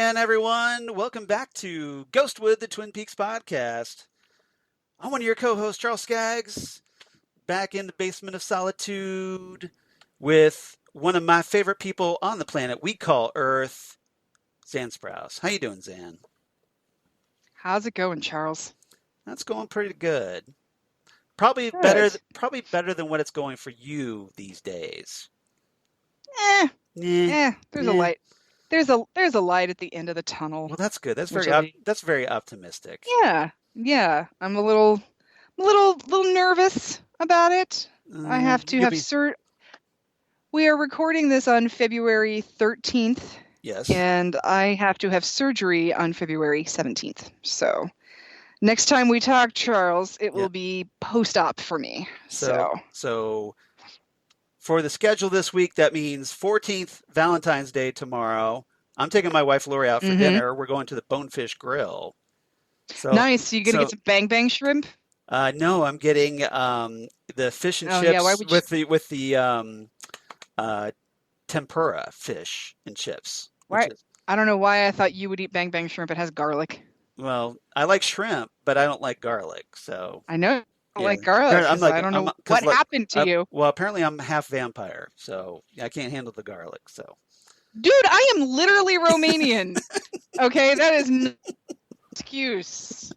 again, everyone. Welcome back to Ghostwood, the Twin Peaks podcast. I'm one of your co-hosts, Charles Skaggs, back in the basement of solitude with one of my favorite people on the planet we call Earth, Xan Sprouse. How you doing, Xan? How's it going, Charles? That's going pretty good. Probably Good. better than what it's going for you these days. Eh, Yeah. there's a light. There's a light at the end of the tunnel. Well, that's good. That's which that's very optimistic. Yeah. I'm a little nervous about it. I have to have We are recording this on February 13th. Yes. And I have to have surgery on February 17th. So next time we talk, Charles, it will be post-op for me. So for the schedule this week, that means 14th, Valentine's Day tomorrow. I'm taking my wife Lori out for dinner. We're going to the Bonefish Grill. So nice. You gonna get some bang bang shrimp? No, I'm getting the fish and chips with the tempura fish and chips. Right. I don't know why I thought you would eat bang bang shrimp. It has garlic. Well, I like shrimp, but I don't like garlic. So I know. Like garlic. I don't know what happened to you. Well, apparently I'm half vampire, so I can't handle the garlic. So, dude, I am literally Romanian. Okay, that is no excuse.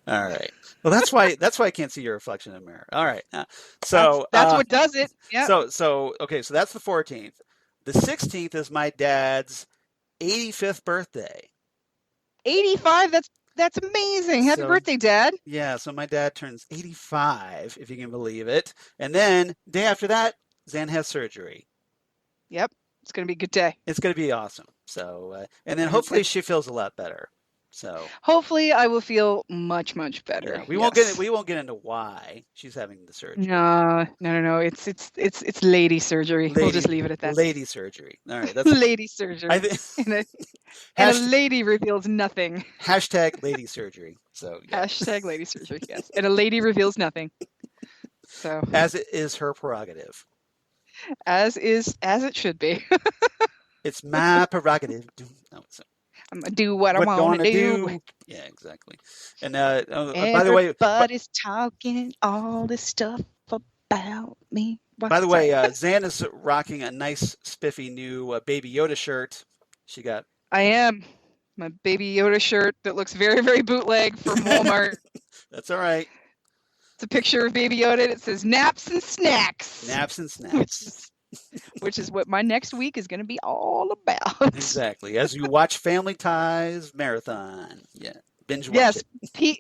All right. Well, that's why I can't see your reflection in the mirror. All right. So that's what does it. Yeah. So that's the 14th. The 16th is my dad's 85th birthday. 85. That's amazing. Happy birthday, Dad. Yeah, so my dad turns 85, if you can believe it. And then, day after that, Xan has surgery. Yep, it's going to be a good day. It's going to be awesome. So, and then hopefully she feels a lot better. So hopefully I will feel much better. Yeah, we won't get into why she's having the surgery. No. It's lady surgery. We'll just leave it at that. Lady surgery. All right, that's lady surgery. And a lady reveals nothing. Hashtag lady surgery. So Hashtag lady surgery. Yes, and a lady reveals nothing. So as it is her prerogative. As it should be. It's my prerogative. I'm gonna do what I want to do. Yeah, exactly. And by the way, everybody's talking all this stuff about me. By the way, Xan is rocking a nice, spiffy new Baby Yoda shirt. I am. My Baby Yoda shirt that looks very, very bootleg from Walmart. That's all right. It's a picture of Baby Yoda. And it says naps and snacks. Naps and snacks. Which is what my next week is going to be all about. Exactly. As you watch Family Ties Marathon. Yeah. Binge watch it.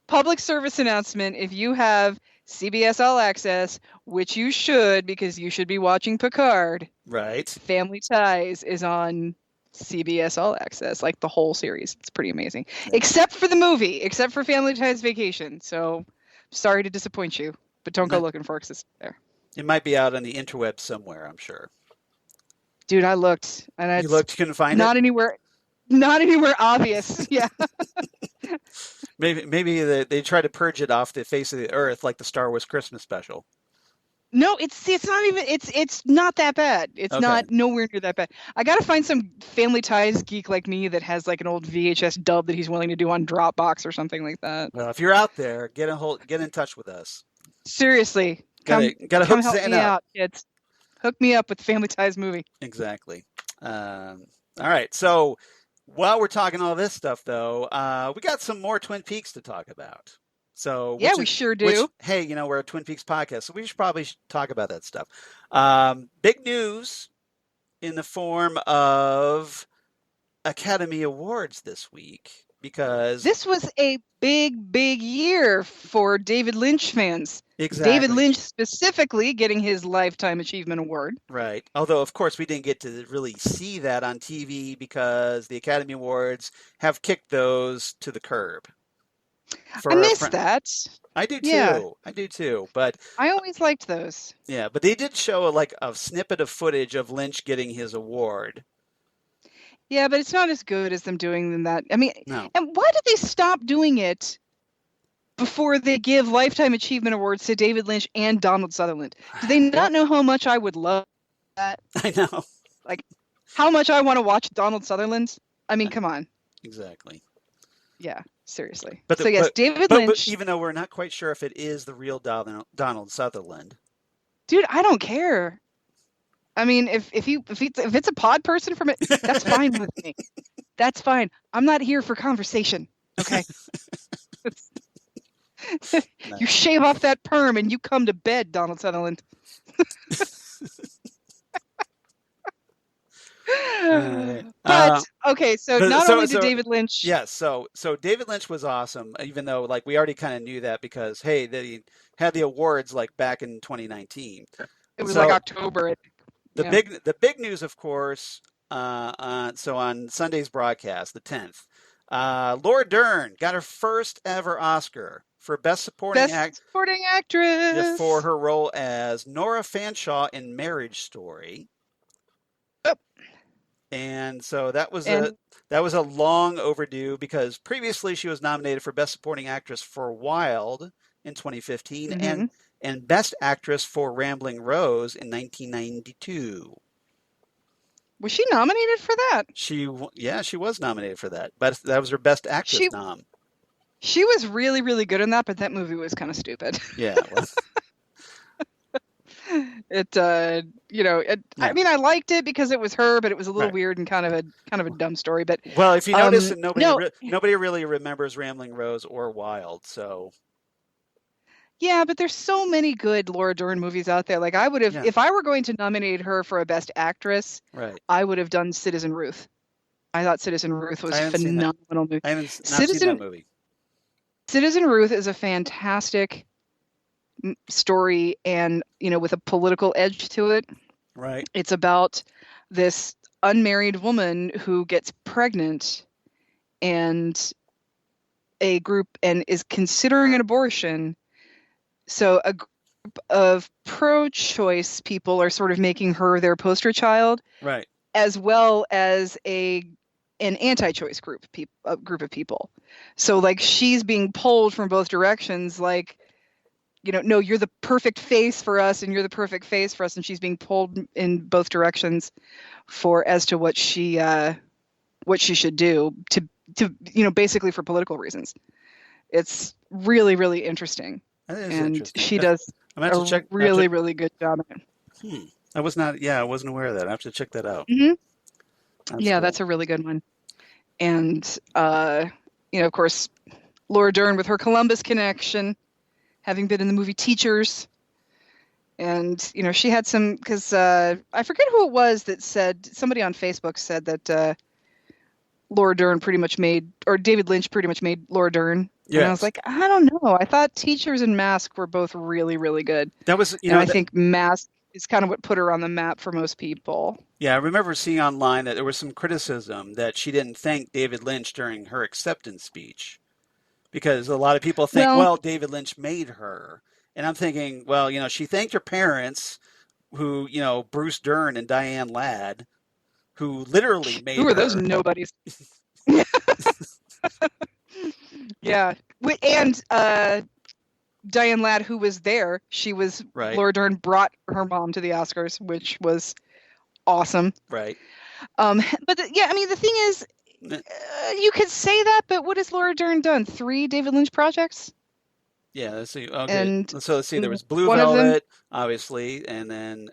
Public service announcement. If you have CBS All Access, which you should because you should be watching Picard. Right. Family Ties is on CBS All Access, like the whole series. It's pretty amazing. Yeah. Except for the movie, except for Family Ties Vacation. So sorry to disappoint you, but don't go looking for it because it's there. It might be out on the interweb somewhere, I'm sure. Dude, I looked. And you looked, you couldn't find it? Not anywhere obvious. Yeah. maybe they try to purge it off the face of the earth like the Star Wars Christmas special. No, it's not even it's not that bad. It's not nowhere near that bad. I gotta find some Family Ties geek like me that has like an old VHS dub that he's willing to do on Dropbox or something like that. Well, if you're out there, get in touch with us. Seriously. Gotta hook Xan up, kids. Hook me up with the Family Ties movie. Exactly. All right. So while we're talking all this stuff, though, we got some more Twin Peaks to talk about. So we sure do. Hey, we're a Twin Peaks podcast, so we should probably talk about that stuff. Big news in the form of Academy Awards this week. Because this was a big year for David Lynch fans. Exactly. David Lynch specifically getting his Lifetime Achievement Award. Right. Although, of course, we didn't get to really see that on TV because the Academy Awards have kicked those to the curb. I missed that. I do too. Yeah. I do too. But I always liked those. Yeah, but they did show a snippet of footage of Lynch getting his award. Yeah, but it's not as good as them doing that. I mean, no. And why did they stop doing it before they give Lifetime Achievement Awards to David Lynch and Donald Sutherland? Do they not know how much I would love that? I know. Like, how much I want to watch Donald Sutherland? I mean, come on. Exactly. Yeah, seriously. But Yes, David but Lynch. even though we're not quite sure if it is the real Donald Sutherland. Dude, I don't care. I mean, if it's a pod person from it, that's fine with me. That's fine. I'm not here for conversation. Okay. You shave off that perm and you come to bed, Donald Sutherland. But okay, so not only did David Lynch. Yes, so David Lynch was awesome, even though like we already kind of knew that because hey, they had the awards like back in 2019. It was like October. The big news, of course. So on Sunday's broadcast, the 10th, Laura Dern got her first ever Oscar for Best Supporting Actress for her role as Nora Fanshawe in Marriage Story. Yep. And so that was a long overdue because previously she was nominated for Best Supporting Actress for Wild in 2015 and Best Actress for Rambling Rose in 1992. Was she nominated for that? She was nominated for that, but that was her Best Actress nom. She was really, really good in that, but that movie was kind of stupid. Yeah. Well. I mean, I liked it because it was her, but it was a little weird and kind of a dumb story. But well, if you notice, nobody really remembers Rambling Rose or Wild, so. Yeah, but there's so many good Laura Dern movies out there. Like I would have, if I were going to nominate her for a Best Actress, I would have done Citizen Ruth. I thought Citizen Ruth was a phenomenal movie. I haven't seen that movie. Citizen Ruth is a fantastic story, and with a political edge to it. Right. It's about this unmarried woman who gets pregnant, and is considering an abortion. So a group of pro-choice people are sort of making her their poster child, right? As well as an anti-choice group of people. So like she's being pulled from both directions, like, no, you're the perfect face for us, and you're the perfect face for us, and she's being pulled in both directions as to what she should do to basically for political reasons. It's really, really interesting. She does a really good job at it. I wasn't aware of that. I have to check that out. Mm-hmm. Cool. That's a really good one. And of course, Laura Dern with her Columbus connection, having been in the movie Teachers. And she had some, because I forget who it was that said, somebody on Facebook said that Laura Dern pretty much David Lynch pretty much made Laura Dern. Yes. And I was like, I don't know. I thought Teachers and Mask were both really, really good. That was, I think Mask is kind of what put her on the map for most people. Yeah, I remember seeing online that there was some criticism that she didn't thank David Lynch during her acceptance speech. Because a lot of people think, well, David Lynch made her. And I'm thinking, well, she thanked her parents, who, Bruce Dern and Diane Ladd, who literally made her. Who are those nobodies? Yeah. And Diane Ladd, who was there, she was, Laura Dern brought her mom to the Oscars, which was awesome. Right. But the thing is, you could say that, but what has Laura Dern done? 3 David Lynch projects? Yeah, let's see. Okay. And so let's see. There was Blue Velvet, obviously, and then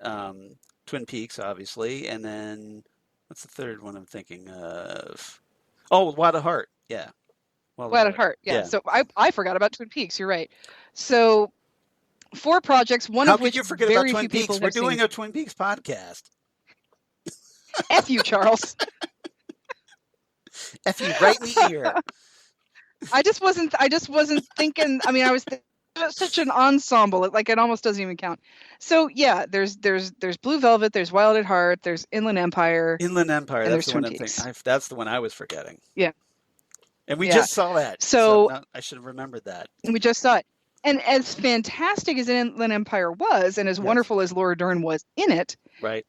Twin Peaks, obviously, and then what's the third one I'm thinking of? Oh, Wild at Heart. Yeah. Wild at Heart. Yeah. So I forgot about Twin Peaks. You're right. So 4 projects, one of which you forget very about Twin few Peaks? people We're have doing seen. a Twin Peaks podcast. F you, Charles. F you right in the ear. I just wasn't thinking. I mean, I was such an ensemble. It almost doesn't even count. So yeah, there's Blue Velvet, there's Wild at Heart, there's Inland Empire. That's the one I'm thinking. That's the one I was forgetting. Yeah. And we just saw that. So I should have remembered that. We just saw it. And as fantastic as Inland Empire was, and as wonderful as Laura Dern was in it,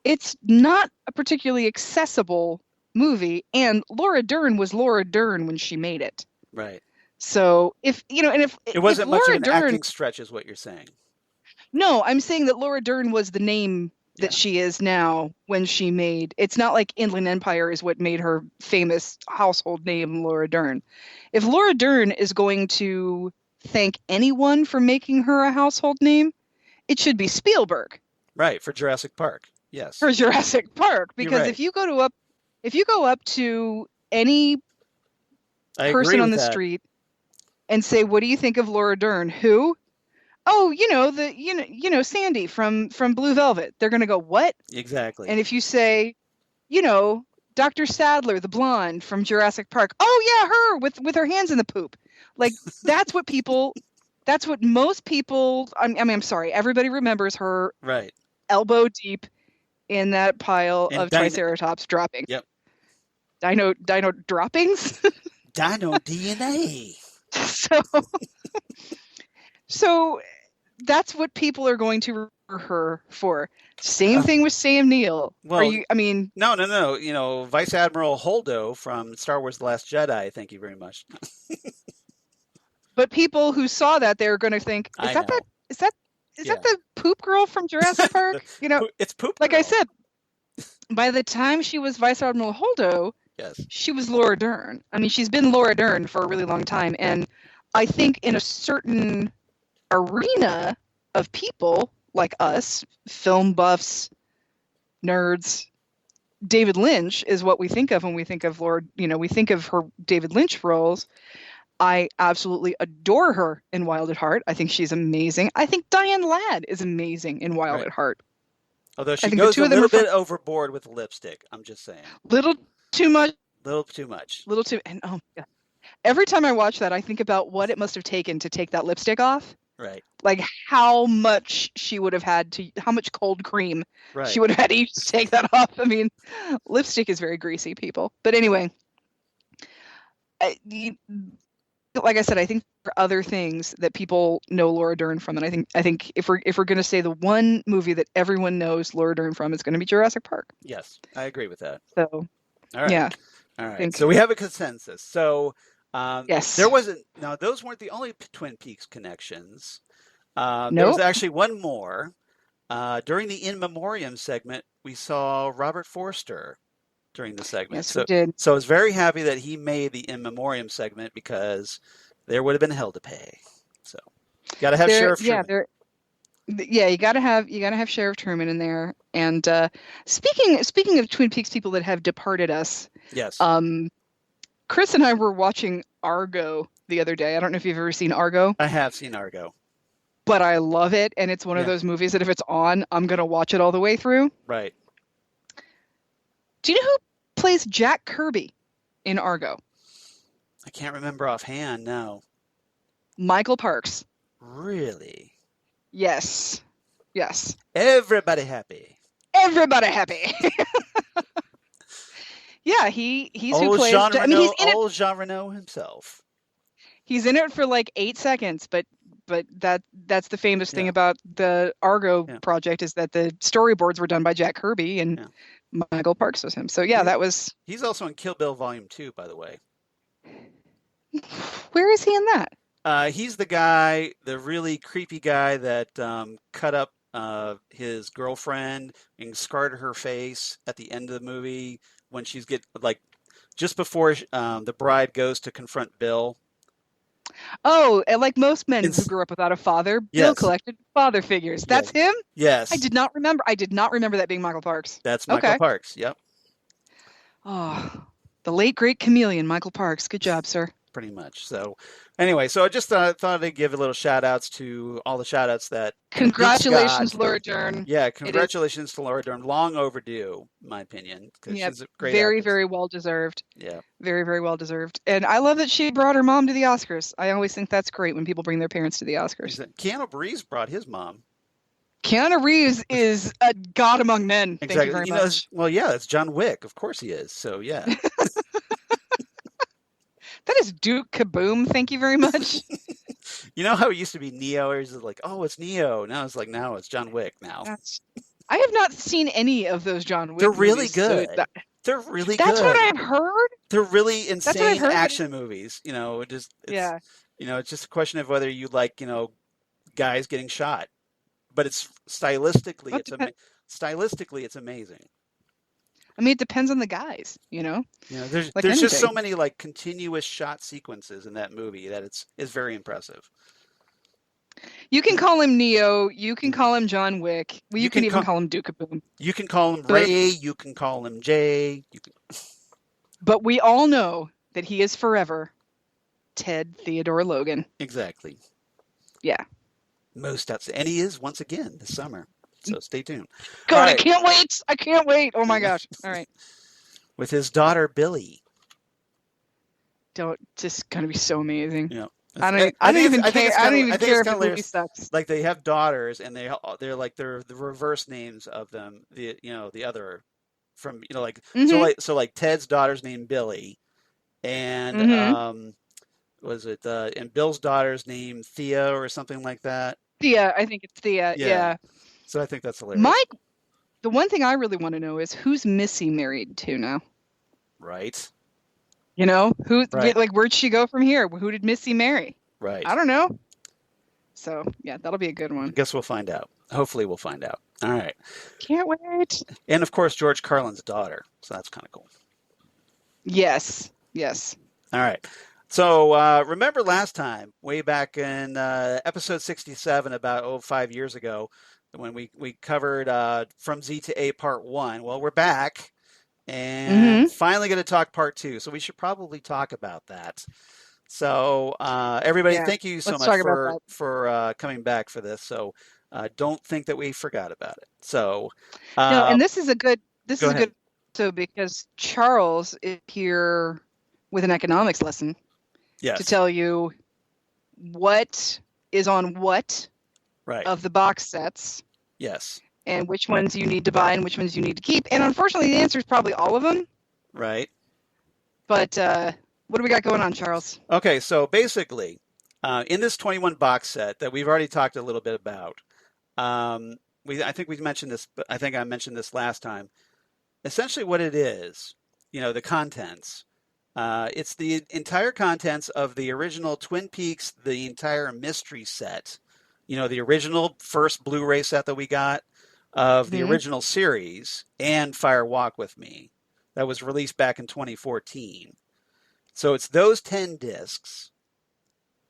it's not a particularly accessible movie. And Laura Dern was Laura Dern when she made it. Right. So if it wasn't much of an acting stretch, is what you're saying. No, I'm saying that Laura Dern was the name that she is now when she made. It's not like Inland Empire is what made her famous household name, Laura Dern. If Laura Dern is going to thank anyone for making her a household name, it should be Spielberg. Right, for Jurassic Park. Yes. For Jurassic Park, because right. if you go up to any person on the street and say, "What do you think of Laura Dern?" Who? Oh, Sandy from Blue Velvet. They're going to go, "What?" Exactly. And if you say, Dr. Sadler, the blonde from Jurassic Park, "Oh yeah, her with her hands in the poop." Like that's what most people, I'm sorry, everybody remembers her right elbow deep in that pile of Triceratops dropping. Yep. Dino droppings? Dino DNA. So that's what people are going to remember her for. Same thing with Sam Neill. Well, no. Vice Admiral Holdo from Star Wars: The Last Jedi. Thank you very much. But people who saw that, they're going to think, is that the poop girl from Jurassic Park? It's poop. Like girl. I said, by the time she was Vice Admiral Holdo, yes, she was Laura Dern. I mean, she's been Laura Dern for a really long time, and I think in a certain arena of people like us, film buffs, nerds, David Lynch is what we think of when we think of Laura. We think of her David Lynch roles. I absolutely adore her in Wild at Heart. I think she's amazing. I think Diane Ladd is amazing in Wild at Heart. Although she goes a little bit overboard with the lipstick. I'm just saying. Little too much. And yeah. Every time I watch that, I think about what it must have taken to take that lipstick off. Right. Like how much she would have had to, how much cold cream she would have had to use to take that off. I mean, lipstick is very greasy, people. But anyway, like I said, I think there are other things that people know Laura Dern from, and I think if we're going to say the one movie that everyone knows Laura Dern from, it's going to be Jurassic Park. Yes, I agree with that. So, all right, yeah, all right. So we have a consensus. So, yes, there wasn't. Now, those weren't the only Twin Peaks connections. Nope. There was actually one more. During the In Memoriam segment, we saw Robert Forster during the segment. Yes, we did. So I was very happy that he made the In Memoriam segment because there would have been hell to pay. So you got to have Sheriff Truman. You got to have Sheriff Truman in there. And speaking of Twin Peaks people that have departed us, yes. Chris and I were watching Argo the other day. I don't know if you've ever seen Argo. I have seen Argo. But I love it, and it's one of those movies that if it's on, I'm going to watch it all the way through. Right. Do you know who plays Jack Kirby in Argo? I can't remember offhand, no. Michael Parks. Really? Yes. Everybody happy. Yeah, he's who plays... Old Jean Reno himself. He's in it for like 8 seconds, but that's the famous thing about the Argo project is that the storyboards were done by Jack Kirby and Michael Parks was him. So that was... He's also in Kill Bill Volume 2, by the way. Where is he in that? He's the guy, the really creepy guy that cut up his girlfriend and scarred her face at the end of the movie when she's just before the bride goes to confront Bill. Oh, and like most men who grew up without a father, Bill collected father figures. That's him? Yes. I did not remember that being Michael Parks. That's Michael Parks, yep. Oh, the late, great chameleon, Michael Parks. Good job, sir. Pretty much. So anyway, I just thought I'd give a little shout outs to all the shout outs that... Congratulations, Laura Dern. Yeah, congratulations to Laura Dern. Long overdue, in my opinion. She's a great very, actress. very well deserved. Yeah. Very, very well deserved. And I love that she brought her mom to the Oscars. I always think that's great when people bring their parents to the Oscars. Keanu Reeves brought his mom. Keanu Reeves is a god among men. Exactly. Thank you very much. It's John Wick. Of course he is. So, yeah. That is Duke Kaboom. Thank you very much. You know how it used to be Neo? It was like, oh, it's Neo. Now it's like, now it's John Wick now. I have not seen any of those John Wick They're really movies, good. So They're really That's good. what I've heard. They're really insane action movies. It's just a question of whether you like, guys getting shot. But it's stylistically, stylistically, it's amazing. I mean, it depends on the guys, you know, There's like just so anything. many like continuous shot sequences in that movie that it's very impressive. You can call him Neo. You can Mhm. call him John Wick. Well, You you can can even call call him Duke of Boom. you can call him But Ray, you can call him Jay. but we all know that he is forever Ted Theodore Logan. Exactly. Yeah. Most outside, and he is once again this summer. So stay tuned. All God, I right, can't wait. I can't wait. Oh my gosh. All right. with his daughter Billy. Just gonna be so amazing. You know, I don't even I think care. it's I kind don't of even I think care it's if kind the of movie hilarious. sucks. Like they have daughters, and they're like they're the reverse names of them. The other from like Mm-hmm. like Ted's daughter's named Billy, and Mm-hmm. was it and Bill's daughter's name Thea or something like that. Thea, I think it's Thea. Yeah. Yeah. So I think that's hilarious. Mike, the one thing I really want to know is who's Missy married to now? Right. You know, Right. like where'd she go from here? Who did Missy marry? Right. I don't know. So yeah, that'll be a good I one. guess we'll find out. Hopefully we'll find out. All right. Can't wait. And of course George Carlin's daughter. So that's kind of cool. Yes. Yes. All right. So remember last time, way back in episode 67, about 5 years ago, when we covered From Z to A Part 1. Well, we're back and Mm-hmm. finally going to talk Part 2. So we should probably talk about that. So everybody, Yeah. thank you so Let's much talk about that. for coming back for this. So don't think that we forgot about it. So No, and this is a good go ahead. so because Charles is here with an economics lesson to Yes. tell you what is on what Right. of the box sets Yes. and which ones you need to buy and which ones you need to keep. And unfortunately, the answer is probably all of them. Right. But what do we got going on, Charles? Okay, so basically, in this 21 box set that we've already talked a little bit about, I think we've mentioned this, but I think I mentioned this last time. Essentially, what it is, the contents. It's the entire contents of the original Twin Peaks, the entire mystery set. The original first Blu-ray set that we got of the Mhm. original series and Fire Walk with Me that was released back in 2014. So it's those 10 discs,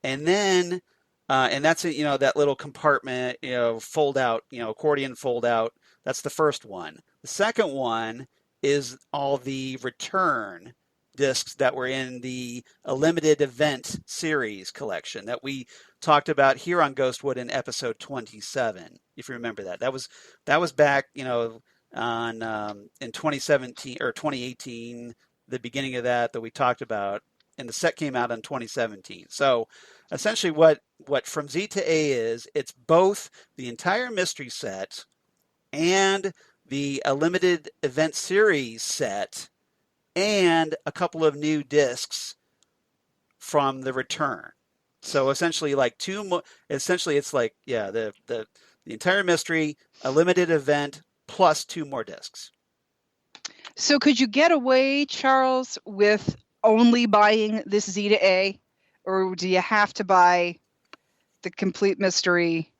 and then and that's that little compartment, fold out, accordion fold out. That's the first one. The second one is all the return discs that were in the a limited event series collection that we talked about here on Ghostwood in episode 27. If you remember that, that was back, on in 2017 or 2018, the beginning of that we talked about, and the set came out in 2017. So essentially what From Z to A is, it's both the entire mystery set and the a limited event series set and a couple of new discs from the return. So essentially like it's like the entire mystery, a limited event plus 2 more discs. So could you get away, Charles, with only buying this Z to A, or do you have to buy the complete mystery?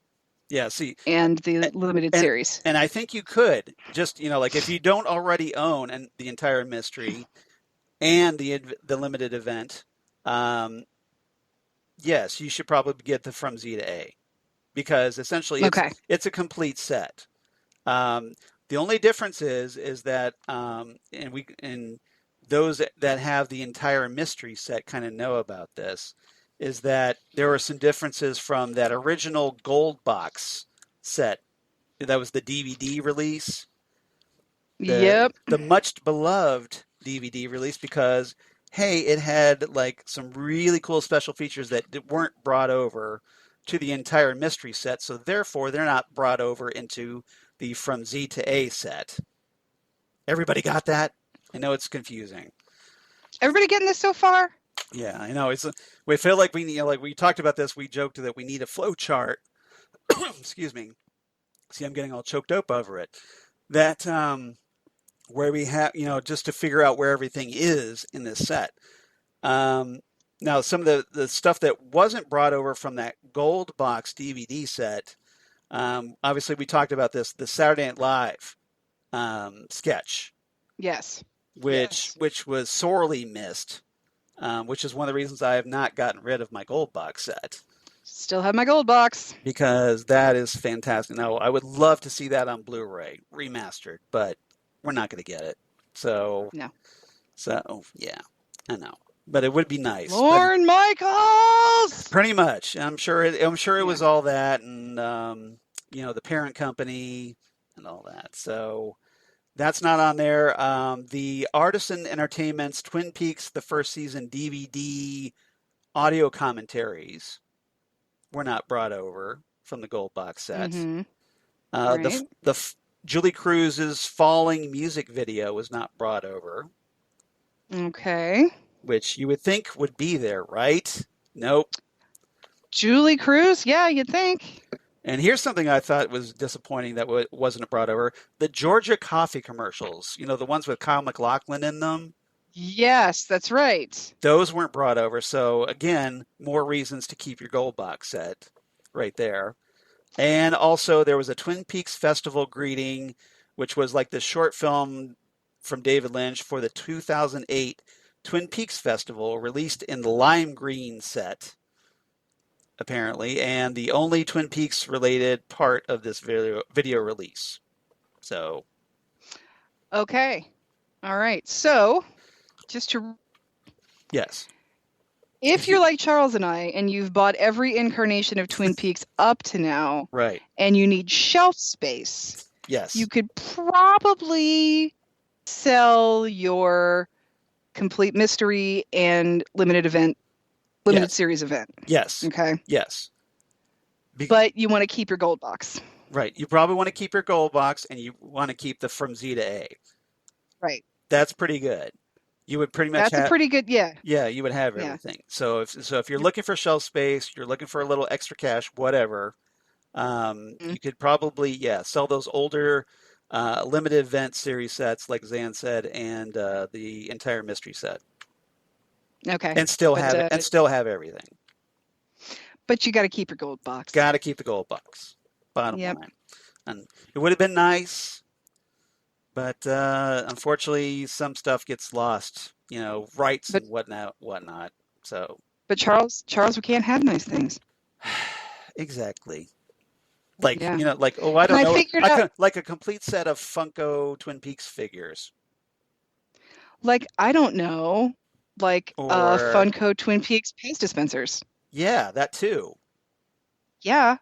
Yeah, see, and the limited series. And I think you could just, like if you don't already own the entire mystery and the limited event, yes, you should probably get the From Z to A, because essentially it's a complete set. The only difference is that and those that have the entire mystery set kind of know about this, is that there were some differences from that original gold box set that was the DVD release. Yep. The much beloved DVD release, because hey, it had like some really cool special features that weren't brought over to the entire mystery set, so therefore they're not brought over into the From Z to A set. Everybody got that? I know it's confusing. Everybody getting this so far? Yeah, I know. We feel like like we talked about this. We joked that we need a flow chart. Excuse me. See, I'm getting all choked up over it. That where we have, just to figure out where everything is in this set. Now, some of the stuff that wasn't brought over from that gold box DVD set, Obviously, we talked about the Saturday Night Live sketch, Yes. which was sorely missed, which is one of the reasons I have not gotten rid of my gold box set. Still have my gold box. Because that is fantastic. Now, I would love to see that on Blu-ray remastered, but we're not going to get it. So, No. Yeah, I know, but it would be nice. Lorne Michaels. Pretty much, I'm sure it was all that, and the parent company and all that. So that's not on there. The Artisan Entertainment's Twin Peaks, the first season DVD audio commentaries were not brought over from the gold box set. Mm-hmm. The Julie Cruz's Falling music video was not brought over. Okay. Which you would think would be there, right? Nope. Julie Cruz? Yeah, you'd think. And here's something I thought was disappointing that wasn't brought over. The Georgia coffee commercials, the ones with Kyle MacLachlan in them. Yes, that's right. Those weren't brought over. So, again, more reasons to keep your gold box set right there. And also, there was a Twin Peaks Festival greeting, which was like the short film from David Lynch for the 2008 Twin Peaks Festival, released in the lime green set, apparently, and the only Twin Peaks related part of this video release. So. Okay. All right. So, just to. Yes. If you're like Charles and I, and you've bought every incarnation of Twin Peaks up to now, right, and you need shelf space, yes, you could probably sell your complete mystery and limited series event. Yes. Okay. Yes. But you want to keep your gold box. Right. You probably want to keep your gold box, and you want to keep the From Z to A. Right. That's pretty good. You would pretty much That's a pretty good, yeah. Yeah, you would have everything. Yeah. So if you're looking for shelf space, you're looking for a little extra cash, whatever, you could probably, sell those older limited event series sets, like Xan said, and the entire mystery set. Okay. And still have everything. But you got to keep your gold box. Got to keep the gold box. Bottom line. And it would have been nice, but unfortunately, some stuff gets lost. Rights and whatnot. So. But Charles, we can't have nice things. Exactly. I don't know. Like a complete set of Funko Twin Peaks figures. I don't know. Funko Twin Peaks Pez dispensers. Yeah, that too. Yeah.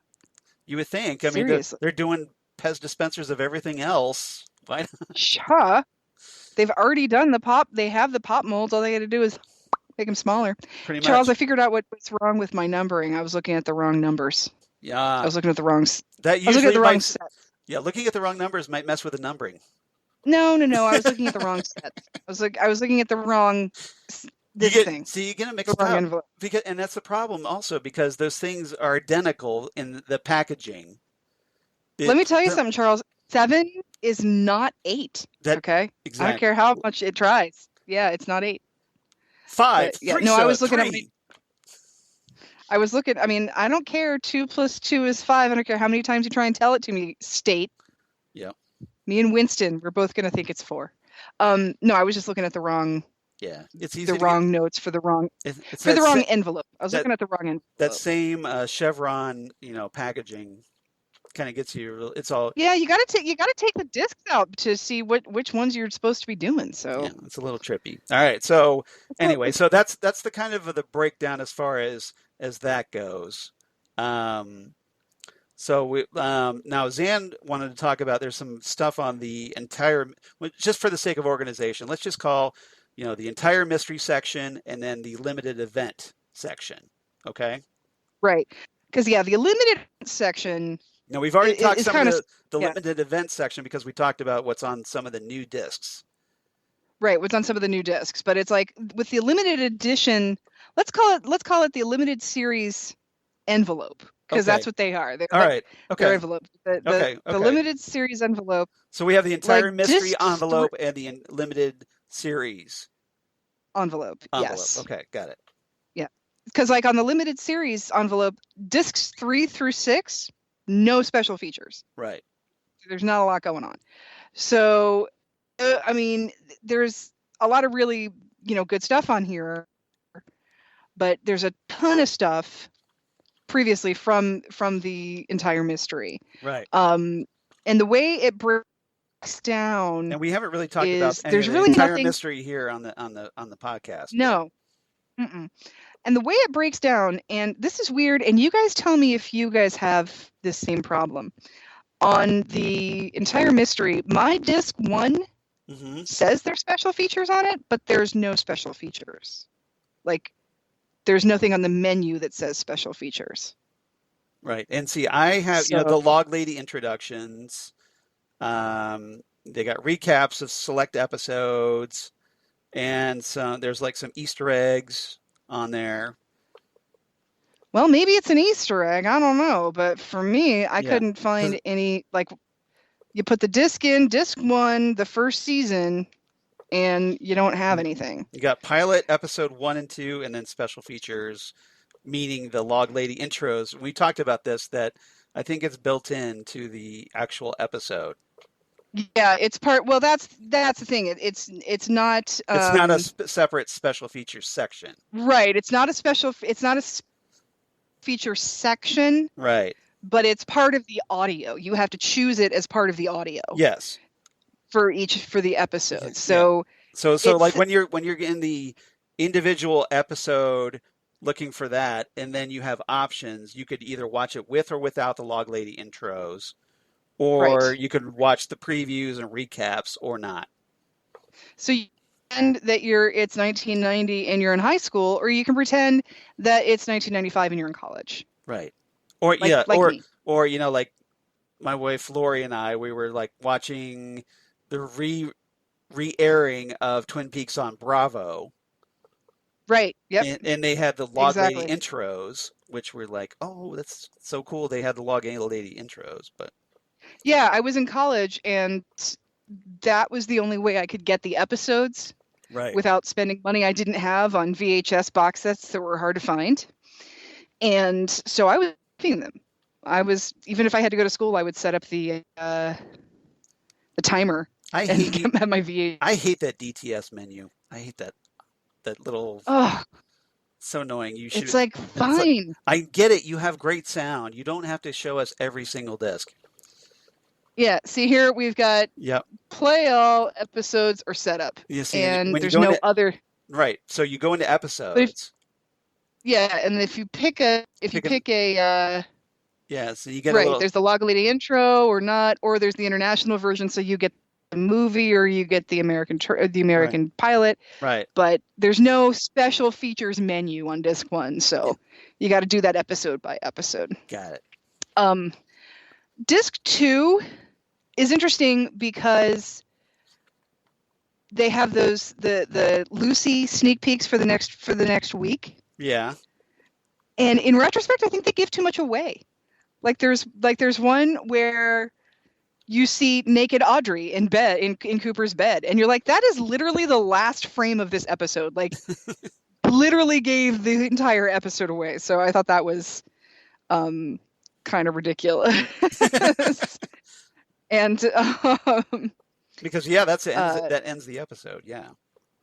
You would think. I mean, they're doing Pez dispensers of everything else. Why not? Sure. They've already done the pop. They have the pop molds. All they got to do is make them smaller. Pretty much. Charles, I figured out what's wrong with my numbering. I was looking at the wrong numbers. Yeah. I was looking at the wrong. That usually I was looking at the wrong set. Yeah, looking at the wrong numbers might mess with the numbering. No. I was looking at the wrong set. I was looking at the wrong thing. See, you get it mixed up. And that's the problem also, because those things are identical in the packaging. Let me tell you something, Charles. 7 is not 8. Okay? Exactly. I don't care how much it tries. Yeah, it's not 8. 5. I was looking at I mean, I don't care. 2 + 2 is 5. I don't care how many times you try and tell it to me, state. Yeah. Me and Winston, we're both going to think it's 4. No, I was just looking at the wrong. Yeah, it's easy. The wrong notes for the wrong wrong envelope. I was looking at the wrong envelope. That same chevron, packaging, kind of gets you. It's all. Yeah, you got to take the discs out to see which ones you're supposed to be doing. So yeah, it's a little trippy. All right, so anyway, so that's the kind of the breakdown as far as that goes. So we now Xan wanted to talk about, there's some stuff on the entire, just for the sake of organization, let's just call the entire mystery section and then the limited event section. Okay. Right. Because the limited section. Now we've already talked some of the limited event section, because we talked about what's on some of the new discs. Right. What's on some of the new discs, but it's like with the limited edition, let's call it the limited series envelope. Because that's what they are. All right. Okay. They're envelope. The limited series envelope. So we have the entire mystery envelope and the limited series envelope. Yes. Okay, got it. Yeah, because on the limited series envelope, discs 3 through 6 no special features. Right. There's not a lot going on. So, I mean, there's a lot of really, good stuff on here, but there's a ton of stuff previously from the entire mystery. Right. And the way it breaks down, and we haven't really talked about any there's of the really entire nothing mystery here on the podcast. No. Mm-mm. And the way it breaks down, and this is weird, and you guys tell me if you guys have this same problem. On the entire mystery, my disc 1 says there's special features on it, but there's no special features. Like, there's nothing on the menu that says special features. Right. And see, I have, the Log Lady introductions. They got recaps of select episodes, and there's like some Easter eggs on there. Well, maybe it's an Easter egg. I don't know. But for me, I couldn't find any, like, you put the disc in, disc 1, the first season, and you don't have anything. You got pilot, episode 1 and 2, and then special features, meaning the Log Lady intros. We talked about this, that I think it's built into the actual episode. Yeah, it's part. Well, that's the thing. It's not. It's not a separate special features section. Right. It's not a special. It's not a feature section. Right. But it's part of the audio. You have to choose it as part of the audio. Yes. For the episode. So. Yeah. So like when you're in the individual episode looking for that, and then you have options. You could either watch it with or without the Log Lady intros. Or you could watch the previews and recaps or not. So you pretend that it's 1990 and you're in high school, or you can pretend that it's 1995 and you're in college. Right. Or me. Or like my wife Lori and I, we were like watching the re-airing of Twin Peaks on Bravo. Right. Yep. And they had the Log Lady intros, which were like, oh, that's so cool. They had the Log Lady intros, but. Yeah, I was in college, and that was the only way I could get the episodes without spending money I didn't have on VHS box sets that were hard to find. And so I was watching them. Even if I had to go to school, I would set up the timer and have my VHS. I hate that DTS menu. I hate that little. Oh, so annoying. It's like, fine. I get it. You have great sound. You don't have to show us every single disc. Yeah, see here we've got play all episodes or setup, and there's no other. Right, so you go into episodes. And if you pick a so you get there's the Log Lady intro or not, or there's the international version, so you get the movie or you get the American pilot. Right. But there's no special features menu on disc 1, so you got to do that episode by episode. Got it. Disc 2 is interesting because they have those the Lucy sneak peeks for the next week. Yeah. And in retrospect, I think they give too much away. Like there's one where you see naked Audrey in bed in Cooper's bed, and you're like, that is literally the last frame of this episode. Like, literally gave the entire episode away. So I thought that was kind of ridiculous. And because that ends the episode. Yeah,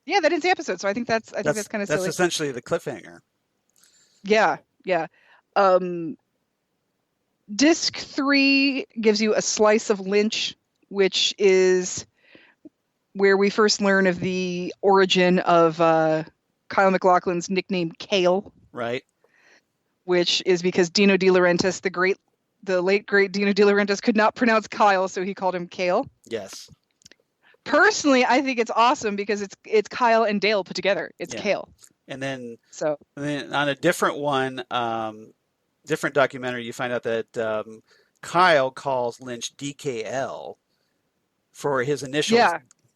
that ends the episode. So I think that's kind of silly. That's essentially the cliffhanger. Yeah. Disc 3 gives you a slice of Lynch, which is where we first learn of the origin of Kyle MacLachlan's nickname Kale. Right. Which is because Dino De Laurentiis, the late great Dino De Laurentiis, could not pronounce Kyle, so he called him Kale. Yes. Personally, I think it's awesome because it's Kyle and Dale put together. It's Kale. And then on a different one, different documentary, you find out that Kyle calls Lynch DKL for his initials.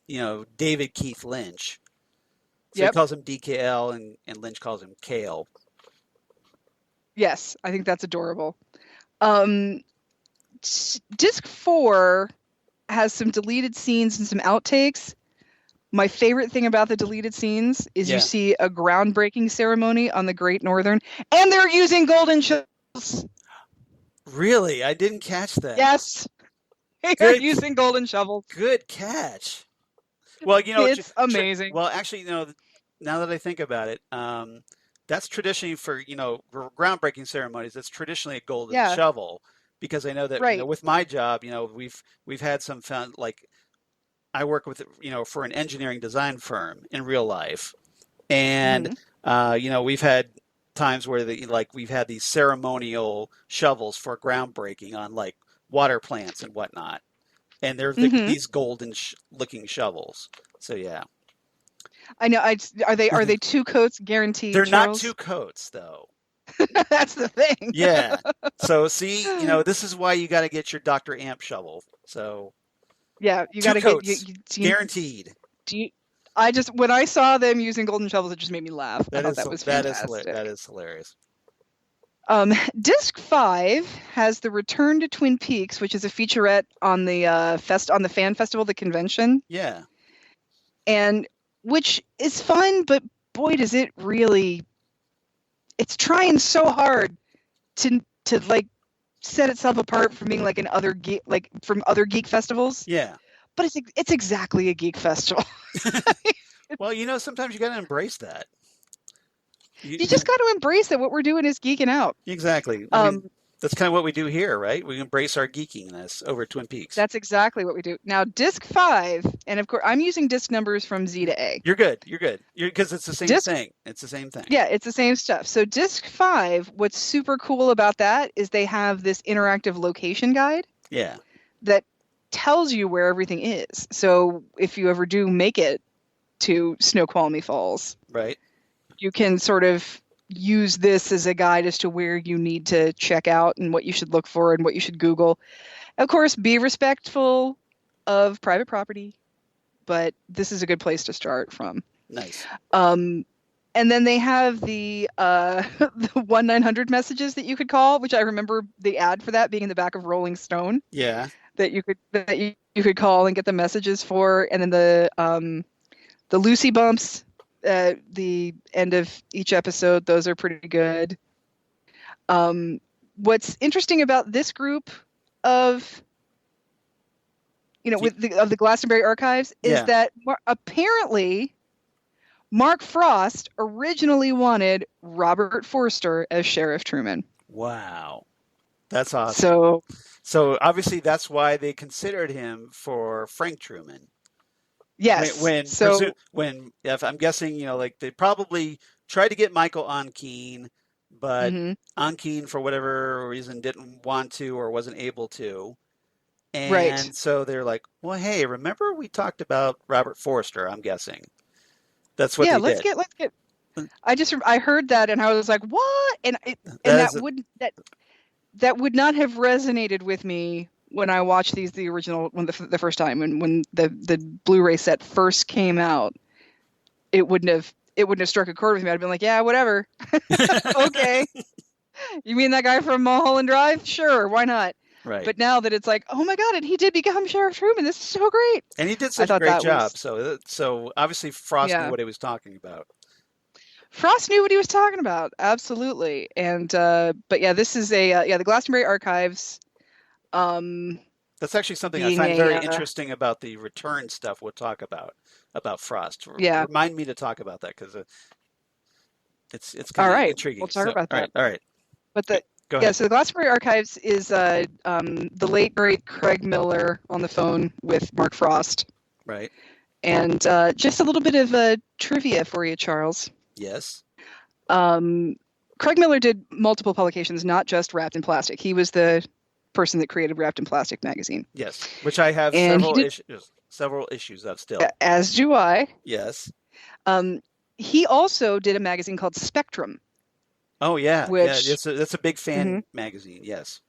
Yeah. David Keith Lynch. So he calls him DKL, and Lynch calls him Kale. Yes, I think that's adorable. Disc 4 has some deleted scenes and some outtakes. My favorite thing about the deleted scenes is you see a groundbreaking ceremony on the Great Northern, and they're using golden shells. Really? I didn't catch that. Yes, they are Good, using golden shovels. good catch. Well, It's amazing. well, actually, now that I think about it, that's traditionally for, groundbreaking ceremonies. That's traditionally a golden Yeah, shovel, because I know that, right. with my job, we've had some fun, like I work with, for an engineering design firm in real life, and Hmm. we've had times where we've had these ceremonial shovels for groundbreaking on like water plants and whatnot, and they're Hmm. these golden looking shovels. So yeah. I know. Are they two coats guaranteed, They're not two Charles? coats though. That's the thing. Yeah. So see, this is why you got to get your Dr. Amp shovel. So Yeah, you got two to get you, coats you, guaranteed. do you, I just when I saw them using golden shovels, it just made me laugh. I That thought is that was that is hilarious. fantastic. That is hilarious. Disc 5 has the Return to Twin Peaks, which is a featurette on the on the fan festival, the convention, Yeah. and which is fun, but boy, does it really! It's trying so hard to like set itself apart from being like from other geek festivals, Yeah. but it's exactly a geek festival. Well, sometimes you got to embrace that. You just got to embrace that what we're doing is geeking out. Exactly. I mean, that's kind of what we do here, right? We embrace our geekiness over Twin Peaks. That's exactly what we do. Now, disc 5, and of course, I'm using disc numbers from Z to A. You're good. You're good. Because it's the same thing. It's the same thing. Yeah, it's the same stuff. So disc 5, what's super cool about that is they have this interactive location guide. Yeah. That tells you where everything is. So if you ever do make it to Snoqualmie Falls, right, you can sort of use this as a guide as to where you need to check out and what you should look for and what you should Google. Of course, be respectful of private property, but this is a good place to start from. Nice. And then they have the the 1-900 messages that you could call, which I remember the ad for that being in the back of Rolling Stone. Yeah. That you could call and get the messages for, and then the Lucy bumps at the end of each episode, those are pretty good. What's interesting about this group of of the Glastonbury archives is that apparently Mark Frost originally wanted Robert Forster as Sheriff Truman. Wow. That's awesome. So obviously that's why they considered him for Frank Truman. Yes. When if I'm guessing, they probably tried to get Michael Onkeen, but Onkeen for whatever reason didn't want to or wasn't able to. And so they're like, well, hey, remember we talked about Robert Forster, I'm guessing. That's what they did. Let's get I heard that and I was like, what? And that would not have resonated with me when I watched the original the first time when the Blu-ray set first came out. It wouldn't have struck a chord with me. I'd been like, yeah, whatever. Okay. You mean that guy from Mulholland Drive? Sure, why not? Right. But now that it's like, oh my God, and he did become Sheriff Truman. This is so great. And he did such a great job. So obviously Frost knew what he was talking about. Frost knew what he was talking about. Absolutely. And but yeah, this is the Glastonbury Archives. That's actually something I find very interesting about the return stuff we'll talk about Frost. Yeah. Remind me to talk about that because it's kind of intriguing. We'll talk about that. All right. But Go ahead. So the Glastonbury Archives is the late great Craig Miller on the phone with Mark Frost. Right. And just a little bit of trivia for you, Charles. Yes. Craig Miller did multiple publications, not just Wrapped in Plastic. He was the person that created Wrapped in Plastic magazine. Yes, which I have several issues of still. As do I. Yes. He also did a magazine called Spectrum. Oh yeah, that's a big fan magazine. Yes,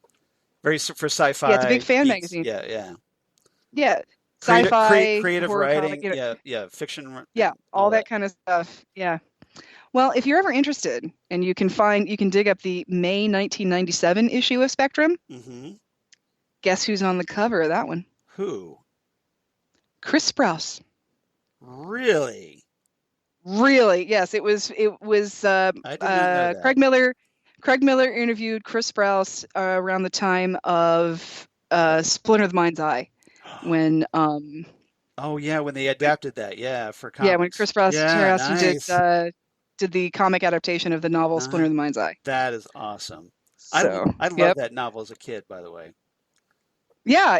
very for sci-fi. Yeah, it's a big fan magazine. Yeah. Yeah, sci-fi, creative writing. Comic, fiction. Yeah, all that kind of stuff. Yeah. Well, if you're ever interested, and you can dig up the May 1997 issue of Spectrum. Mm-hmm. Guess who's on the cover of that one? Who? Chris Sprouse. Really? Really? Yes, it was. Craig Miller Craig Miller interviewed Chris Sprouse around the time of Splinter of the Mind's Eye, when Oh yeah, when they adapted that, yeah, for when comics. Chris Sprouse Yeah, Terry nice. did the comic adaptation of the novel Splinter of Nice. the Mind's Eye. That is awesome. So, I loved yep. that novel as a kid, by the way, Yeah,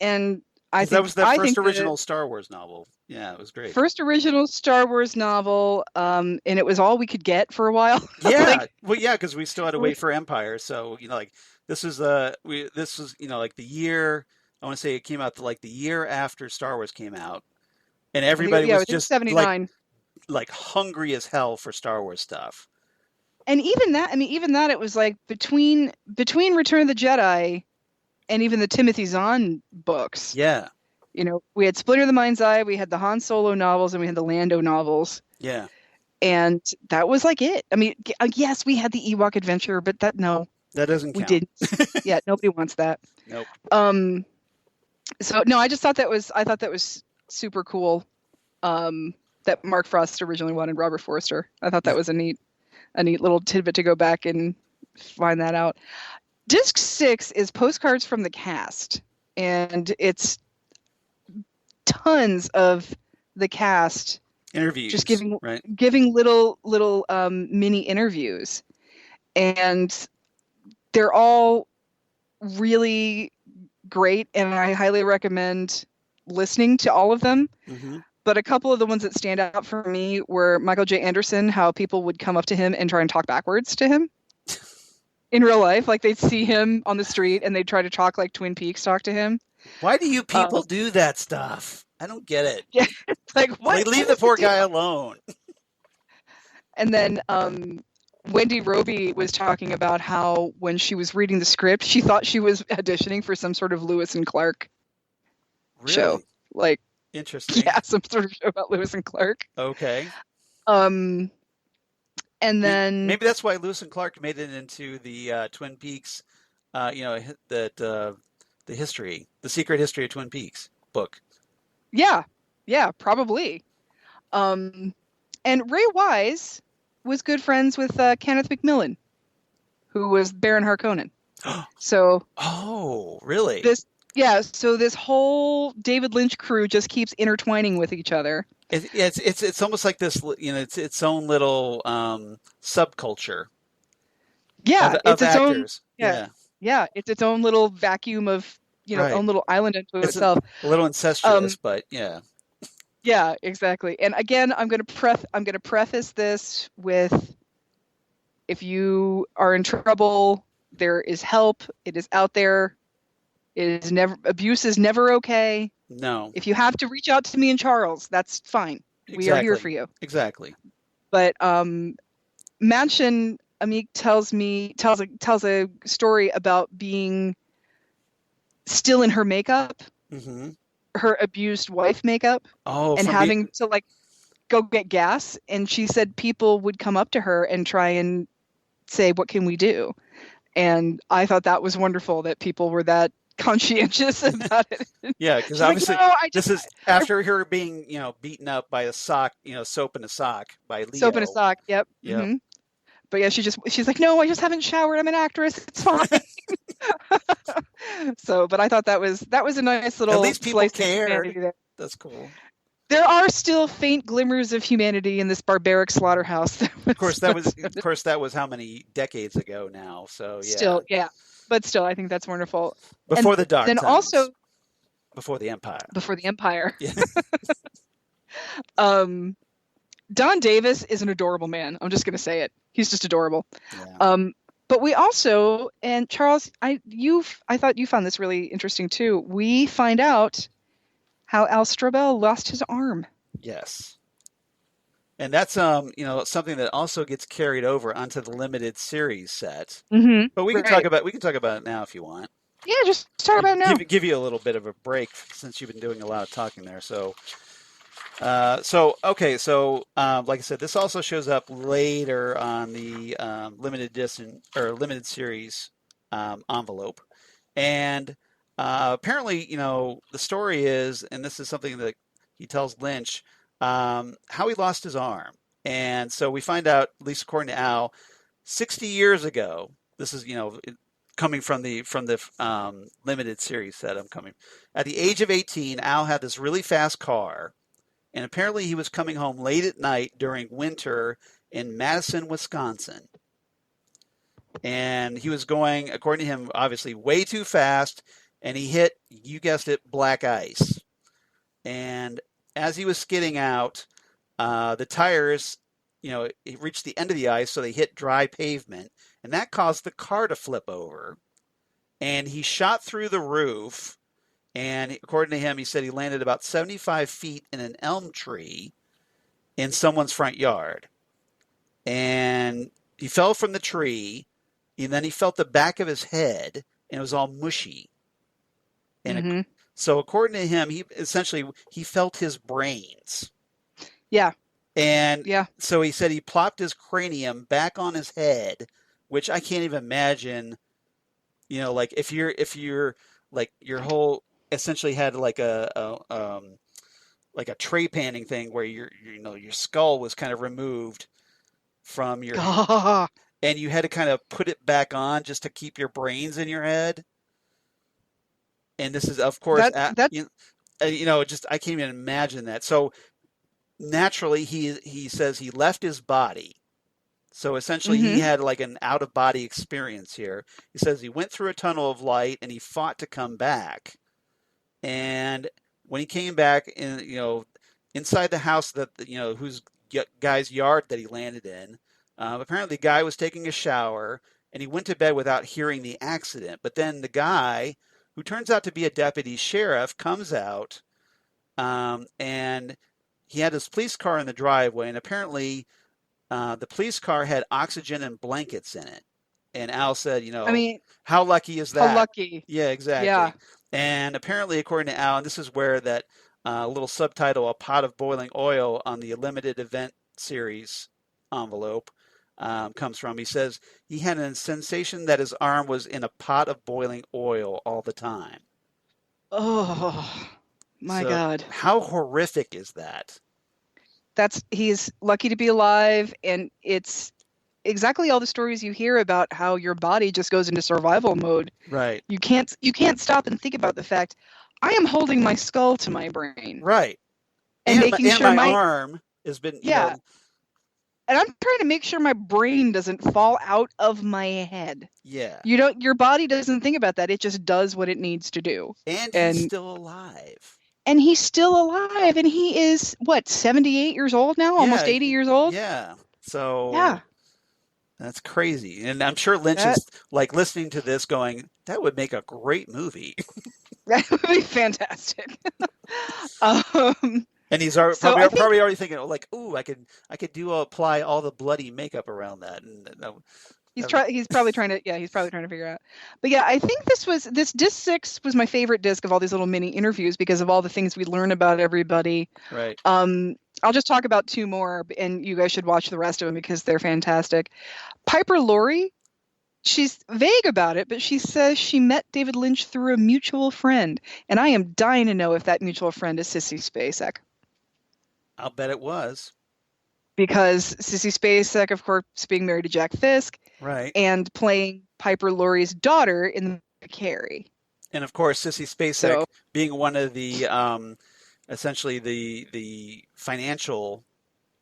and because that was the I first think the original Star Wars novel. Yeah, it was great. first original Star Wars novel, and it was all we could get for a while. Yeah, Like, well, yeah, because we still had to we, wait for Empire. So like this was like the year. I want to say it came out like the year after Star Wars came out, and everybody I was think it was just '79. like hungry as hell for Star Wars stuff. And even that, it was like between Return of the Jedi and even the Timothy Zahn books. Yeah, We had Splinter of the Mind's Eye, we had the Han Solo novels, and we had the Lando novels. yeah, And that was like it. I mean, yes, we had the Ewok Adventure, but no, that doesn't we count. didn't. Yeah, nobody wants that. Nope. So no, I thought that was super cool. That Mark Frost originally wanted Robert Forster. I thought that was a neat little tidbit to go back and find that out. Disc 6 is postcards from the cast, and it's tons of the cast Interviews, just giving right? little mini interviews, and they're all really great, and I highly recommend listening to all of them. Mm-hmm. But a couple of the ones that stand out for me were Michael J. Anderson, how people would come up to him and try and talk backwards to him in real life. Like, they'd see him on the street and they'd try to talk like Twin Peaks talk to him. Why do you people do that stuff? I don't get it. Yeah, it's like, what? Like, leave the poor guy alone. And then Wendy Roby was talking about how when she was reading the script, she thought she was auditioning for some sort of Lewis and Clark show. Like, Interesting. yeah, some sort of show about Lewis and Clark. Okay. And then maybe that's why Lewis and Clark made it into the Twin Peaks, the secret history of Twin Peaks book. Yeah, probably. And Ray Wise was good friends with Kenneth McMillan, who was Baron Harkonnen. So. Oh, really? So this whole David Lynch crew just keeps intertwining with each other. It's almost like this, it's its own little subculture. Yeah, of actors. Yeah, it's its own little vacuum of right. own little island unto itself. A little incestuous, but yeah. Yeah, exactly. And again, I'm going to preface this with, if you are in trouble, there is help. It is out there. Abuse is never okay. No. If you have to reach out to me and Charles, that's fine. Exactly. We are here for you. Exactly. But Mansion Amik tells a story about being still in her makeup, mm-hmm. her abused wife makeup, and having to like go get gas. And she said people would come up to her and try and say, "What can we do?" And I thought that was wonderful that people were that conscientious about it. Yeah, because obviously this is after her being, beaten up by a sock, soap in a sock by Leo. Soap in a sock. Yep. Yep. Mm-hmm. But yeah, she's like, no, I just haven't showered. I'm an actress. It's fine. But I thought that was a nice little. At least people cared. There. That's cool. There are still faint glimmers of humanity in this barbaric slaughterhouse. Of course, that was how many decades ago now. So yeah. Still, yeah. But still, I think that's wonderful. Before the dark times. Then also before the Empire. Before the Empire. Yeah. Don Davis is an adorable man. I'm just going to say it. He's just adorable. Yeah. But we also, and Charles, I thought you found this really interesting too. We find out how Al Strobel lost his arm. Yes. And that's something that also gets carried over onto the limited series set. Mm-hmm. But we can talk about it now if you want. Yeah, just talk about it now. Give you a little bit of a break since you've been doing a lot of talking there. Like I said, this also shows up later on the limited edition or limited series envelope, and apparently, the story is, and this is something that he tells Lynch. How he lost his arm. And so we find out, at least according to Al, 60 years ago, this is, coming from the limited series that I'm coming. At the age of 18, Al had this really fast car, and apparently he was coming home late at night during winter in Madison, Wisconsin. And he was going, according to him, obviously way too fast, and he hit, you guessed it, black ice. And as he was skidding out, the tires, it reached the end of the ice, so they hit dry pavement, and that caused the car to flip over. And he shot through the roof, and according to him, he said he landed about 75 feet in an elm tree in someone's front yard. And he fell from the tree, and then he felt the back of his head, and it was all mushy. And so according to him, he felt his brains. Yeah. And so he said he plopped his cranium back on his head, which I can't even imagine, like if you're like your whole essentially had like a tray panning thing where your skull was kind of removed from your and you had to kind of put it back on just to keep your brains in your head. And this is, of course, just I can't even imagine that. So naturally, he says he left his body. So essentially, he had like an out of body experience here. He says he went through a tunnel of light and he fought to come back. And when he came back, inside the house that whose guy's yard that he landed in, apparently the guy was taking a shower and he went to bed without hearing the accident. But then the guy, who turns out to be a deputy sheriff, comes out, and he had his police car in the driveway, and apparently the police car had oxygen and blankets in it. And Al said, how lucky is that? How lucky. Yeah, exactly. Yeah. And apparently, according to Al, and this is where that little subtitle, "A Pot of Boiling Oil" on the limited event series envelope comes from. He says he had a sensation that his arm was in a pot of boiling oil all the time. Oh, my God. How horrific is that? He's lucky to be alive, and it's exactly all the stories you hear about how your body just goes into survival mode. Right. You can't stop and think about the fact I am holding my skull to my brain. Right. And making sure my arm has been and I'm trying to make sure my brain doesn't fall out of my head. Yeah. Your body doesn't think about that. It just does what it needs to do. And he's still alive. And he's still alive. And he is, 78 years old now? Almost 80 years old? Yeah. So that's crazy. And I'm sure Lynch is like listening to this going, that would make a great movie. That would be fantastic. And he's probably already thinking, like, ooh, I could apply all the bloody makeup around that. And he's probably trying to figure out. But yeah, I think this disc 6 was my favorite disc of all these little mini interviews because of all the things we learn about everybody. Right. I'll just talk about 2 more, and you guys should watch the rest of them because they're fantastic. Piper Laurie, she's vague about it, but she says she met David Lynch through a mutual friend, and I am dying to know if that mutual friend is Sissy Spacek. I'll bet it was. Because Sissy Spacek, of course, being married to Jack Fisk. Right. And playing Piper Laurie's daughter in the Carrie. And of course, Sissy Spacek being one of the, essentially the financial...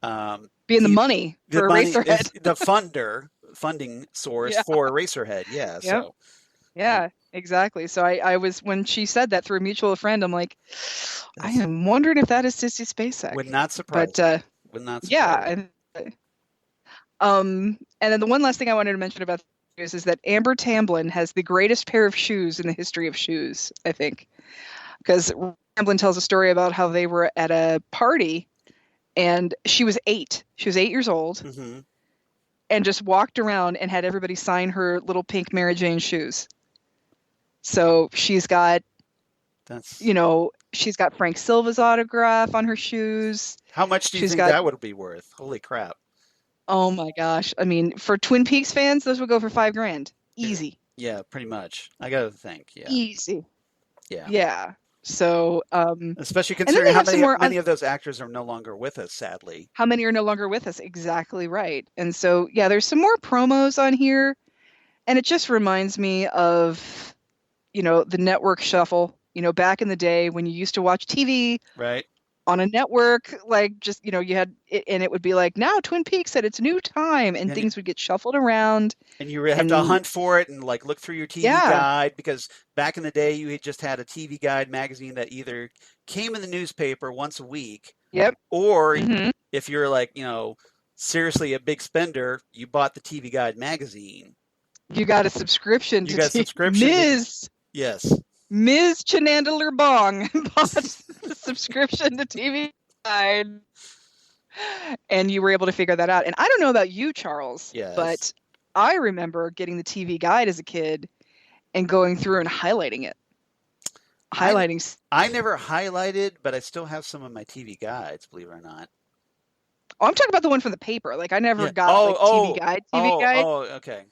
being the money for Eraserhead. The funding source for Eraserhead, yeah. Yep. So. Yeah, exactly. So I was, when she said that through a mutual friend, I'm like, I am wondering if that is Sissy Spacek. Would not surprise me. Would not surprise me. And then the one last thing I wanted to mention about this is that Amber Tamblyn has the greatest pair of shoes in the history of shoes, I think. Because Tamblyn tells a story about how they were at a party and she was 8. She was 8 years old and just walked around and had everybody sign her little pink Mary Jane shoes. So she's got, she's got Frank Silva's autograph on her shoes. How much do you think that would be worth? Holy crap. Oh my gosh. I mean, for Twin Peaks fans, those would go for $5,000. Easy. Yeah, pretty much. I got to think. Yeah. Easy. Yeah. Yeah. So, Especially and then considering they how have some more. many of those actors are no longer with us, sadly. How many are no longer with us? Exactly right. And so, yeah, there's some more promos on here, and it just reminds me of, the network shuffle. Back in the day when you used to watch TV Right. on a network, like just, you had it, and it would be like, now Twin Peaks at its new time, and And things would get shuffled around. you have to And hunt for it and like look through your TV yeah, guide, because back in the day you had just had a TV guide magazine that either came in the newspaper once a week, yep. or Hmm. if you're like, seriously a big spender, you bought the TV guide magazine. You got a subscription You to got a subscription to, Ms. yes. Ms. Chenandler Bong bought the subscription to TV Guide, and you were able to figure that out. And I don't know about you, Charles, Yes. but I remember getting the TV Guide as a kid and going through and highlighting it. I never highlighted, but I still have some of my TV guides, believe it or not. Oh, I'm talking about the one from the paper. Like I never Yeah. got TV Guide. Oh, okay.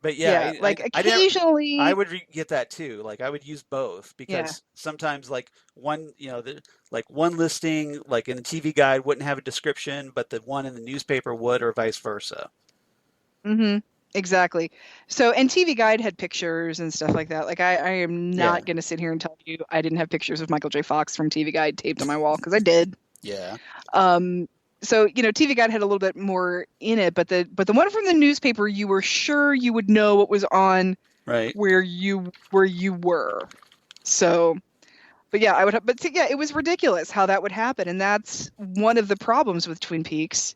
But yeah, like occasionally I would get that too. Like I would use both, yeah. because sometimes like one, like one listing like in the TV guide wouldn't have a description, but the one in the newspaper would, or vice versa. Mm-hmm. Exactly. So, and TV Guide had pictures and stuff like that. Like I am not going to sit here and tell you I didn't have pictures of Michael J. Fox from TV Guide taped on my wall, because I did. Yeah. So, TV Guide had a little bit more in it, but the one from the newspaper, you were sure you would know what was on Right. where you were. So, but yeah, it was ridiculous how that would happen, and that's one of the problems with Twin Peaks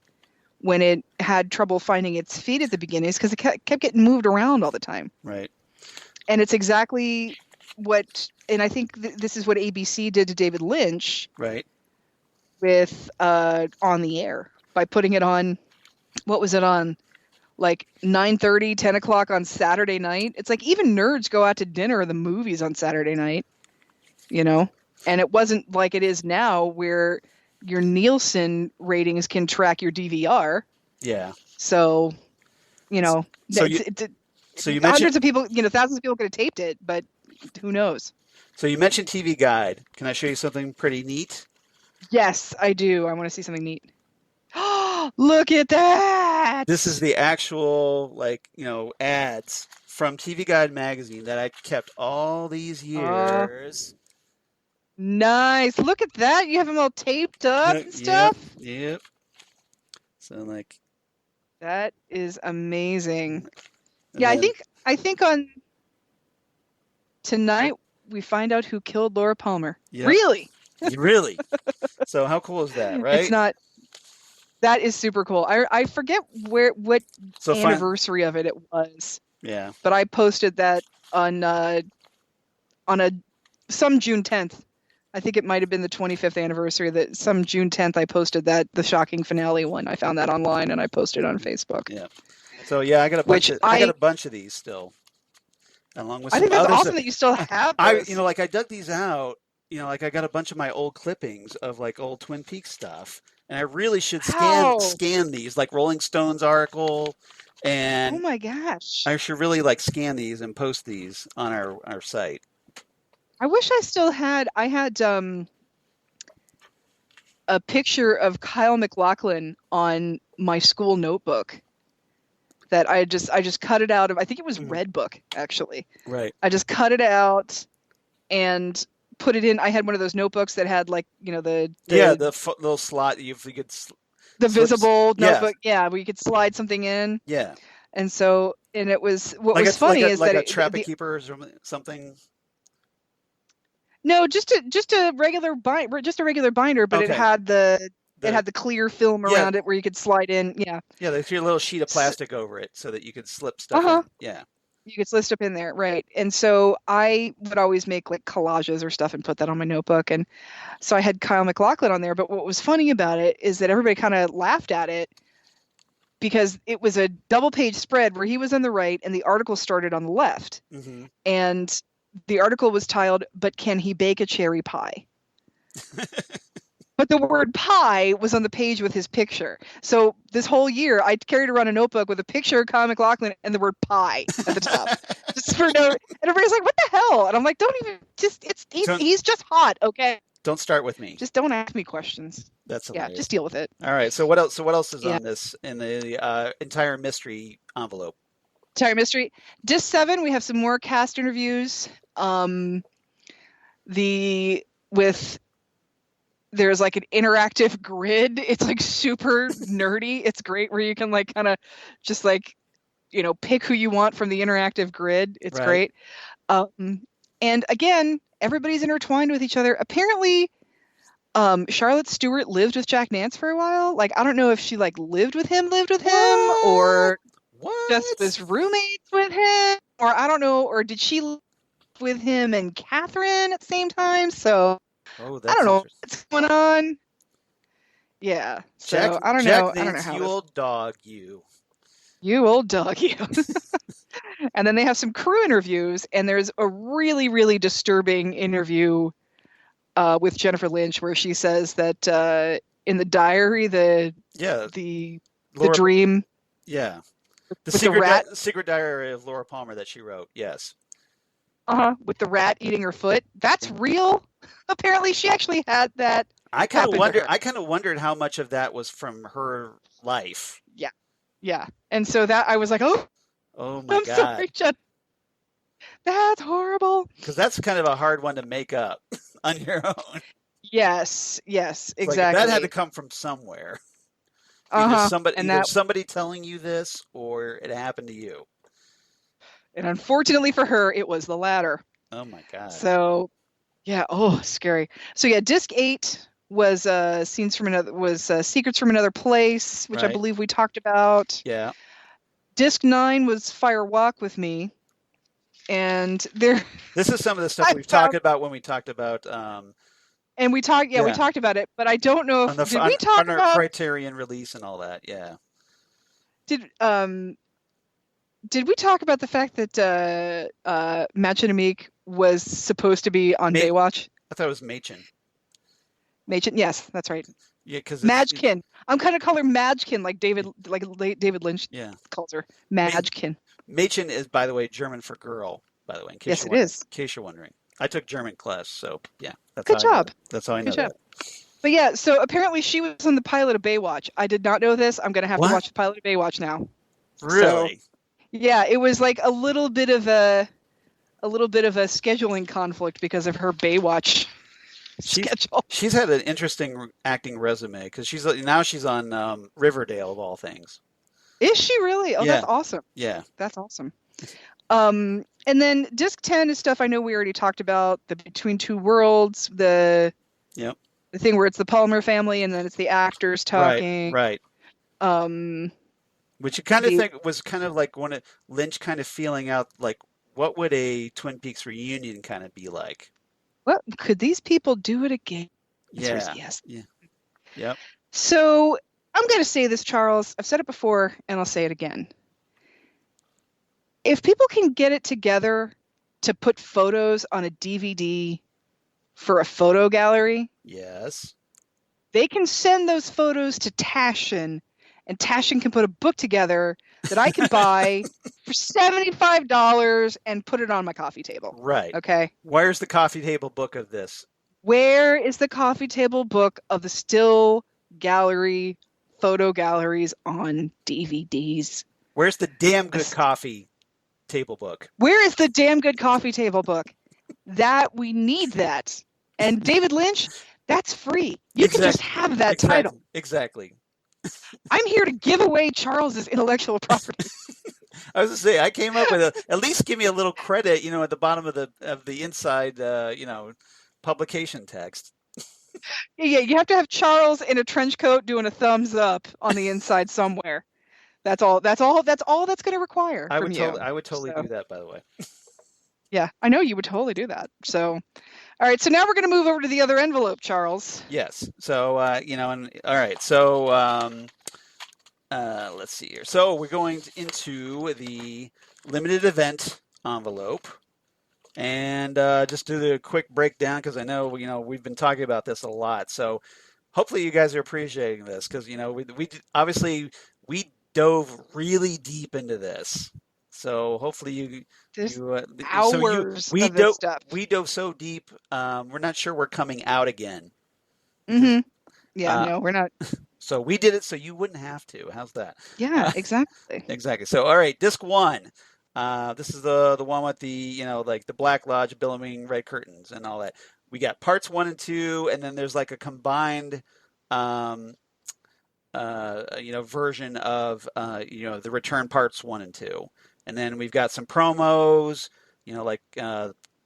when it had trouble finding its feet at the beginning, is because it kept getting moved around all the time. Right. And it's exactly what, and I think this is what ABC did to David Lynch. Right. With On the Air, by putting it on, what was it on, like 9:30, 10 o'clock on Saturday night. It's like even nerds go out to dinner or the movies on Saturday night, and it wasn't like it is now where your Nielsen ratings can track your DVR. Yeah. So, So you mentioned hundreds of people, thousands of people could have taped it, but who knows? So you mentioned TV Guide. Can I show you something pretty neat? Yes, I do. I want to see something neat. Look at that! This is the actual, ads from TV Guide magazine that I kept all these years. Nice. Look at that. You have them all taped up and stuff. Yep. So that is amazing. Yeah, then, I think on tonight we find out who killed Laura Palmer. Yep. Really? Really? So how cool is that, right? It's not. That is super cool. I forget what anniversary of it was. Yeah. But I posted that on some June 10th. I think it might have been the 25th anniversary. That some June 10th I posted that, the shocking finale one. I found that online and I posted on Facebook. Yeah. So yeah, I got a bunch of these still, along with. I think that's awesome that you still have those. I dug these out. I got a bunch of my old clippings of old Twin Peaks stuff, and I really should scan these, like Rolling Stone's article, and oh my gosh, I should really scan these and post these on our site. I wish I still had. I had a picture of Kyle MacLachlan on my school notebook that I just cut it out of. I think it was Redbook, actually. Right. I just cut it out and put it in. I had one of those notebooks that had the little slot you could the visible notebook, where you could slide something in. Yeah. And so, and it was what was funny is that a trapper keeper or something. No, just a regular binder, but okay. It had the clear film around it where you could slide in. Yeah. Yeah, they threw a little sheet of plastic over it so that you could slip stuff in. Yeah. You could slip stuff in there, right? And so I would always make collages or stuff and put that on my notebook. And so I had Kyle MacLachlan on there. But what was funny about it is that everybody kind of laughed at it because it was a double-page spread where he was on the right and the article started on the left. Mm-hmm. And the article was titled, "But Can He Bake a Cherry Pie?" but the word pie was on the page with his picture. So this whole year, I carried around a notebook with a picture of Kyle MacLachlan and the word pie at the top. Just for no, and everybody's like, "What the hell?" And I'm like, "Don't even he's just hot, okay? Don't start with me. Just don't ask me questions. That's hilarious. Just deal with it." All right. So what else? So what else is on this in the entire mystery envelope? Entire mystery. Disc 7, we have some more cast interviews. There's like an interactive grid. It's like super nerdy. It's great where you can like kind of just like, pick who you want from the interactive grid. It's great. And again, everybody's intertwined with each other. Apparently, Charlotte Stewart lived with Jack Nance for a while. Like, I don't know if she like lived with him, or just was roommates with him, or I don't know, or did she live with him and Catherine at the same time? So I don't know what's going on. Yeah. So I don't know. I don't know how. You old dog, you. You old dog, you. And then they have some crew interviews, and there's a really, really disturbing interview with Jennifer Lynch where she says that in the diary, the dream. Yeah. The secret diary of Laura Palmer that she wrote. Yes. With the rat eating her foot. That's real. Apparently, she actually had that. I kind of wondered how much of that was from her life. Yeah. And so that I was like, oh my God. Sorry, Jen. That's horrible. Because that's kind of a hard one to make up on your own. Yes, exactly. Like that had to come from somewhere. Either somebody telling you this, or it happened to you. And unfortunately for her, it was the latter. Oh my God. So, yeah. Oh, scary. So yeah, disc 8 was Secrets from Another Place, which I believe we talked about. Yeah. Disc 9 was Fire Walk with Me, and This is some of the stuff we've talked about when we talked about. And we talked about it, but I don't know if we talk about our Criterion release and all that. Yeah. Did we talk about the fact that Machinamik was supposed to be on Baywatch? I thought it was Machen. Machen, yes, that's right. Yeah, because Madgekin. I'm kind of call her Madgekin, like David Lynch calls her Madgekin. Machen is, by the way, German for girl. By the way, yes, it is. In case you're wondering, I took German class, so yeah. Good job. That's how I know that. But yeah, so apparently she was on the pilot of Baywatch. I did not know this. I'm going to have to watch the pilot of Baywatch now. Really? So, yeah, it was like a little bit of a scheduling conflict because of her Baywatch schedule. She's had an interesting acting resume because she's on Riverdale of all things. Is she really? Oh, yeah. That's awesome. Yeah, that's awesome. And then disc 10 is stuff I know we already talked about. The Between Two Worlds, the thing where it's the Palmer family and then it's the actors talking. Right. Which you kind of think was kind of like one of Lynch kind of feeling out like what would a Twin Peaks reunion kind of be like? Well, could these people do it again? Yeah. Yes. Yeah. Yep. So I'm going to say this, Charles. I've said it before, and I'll say it again. If people can get it together to put photos on a DVD for a photo gallery, yes, they can send those photos to Tashin, and Tashin can put a book together that I can buy for $75 and put it on my coffee table. Right. Okay. Where's the coffee table book of this? Where is the coffee table book of the still gallery photo galleries on DVDs? Where's the damn good coffee table book? Where is the damn good coffee table book? We need that. And David Lynch, that's free. You can just have that title. Exactly. I'm here to give away Charles's intellectual property. I was going to say, I came up with at least give me a little credit, at the bottom of the inside, publication text. Yeah, you have to have Charles in a trench coat doing a thumbs up on the inside somewhere. That's all that's going to require from you. I would totally do that, by the way. Yeah, I know you would totally do that. So, all right. So now we're going to move over to the other envelope, Charles. Yes. So, all right. So, let's see here. So we're going into the limited event envelope. And just do the quick breakdown because I know we've been talking about this a lot. So hopefully you guys are appreciating this because obviously we dove really deep into this. So hopefully There's you so you hours of this stuff. we dove so deep. We're not sure we're coming out again because Mm-hmm. Yeah, uh, no, we're not. so we did it so you wouldn't have to. How's that? Yeah, exactly. Exactly. So all right, disc one. This is the one with the like the Black Lodge billowing red curtains and all that. We got parts 1 and 2, and then there's like a combined um, version of the return parts 1 and 2, and then we've got some promos, like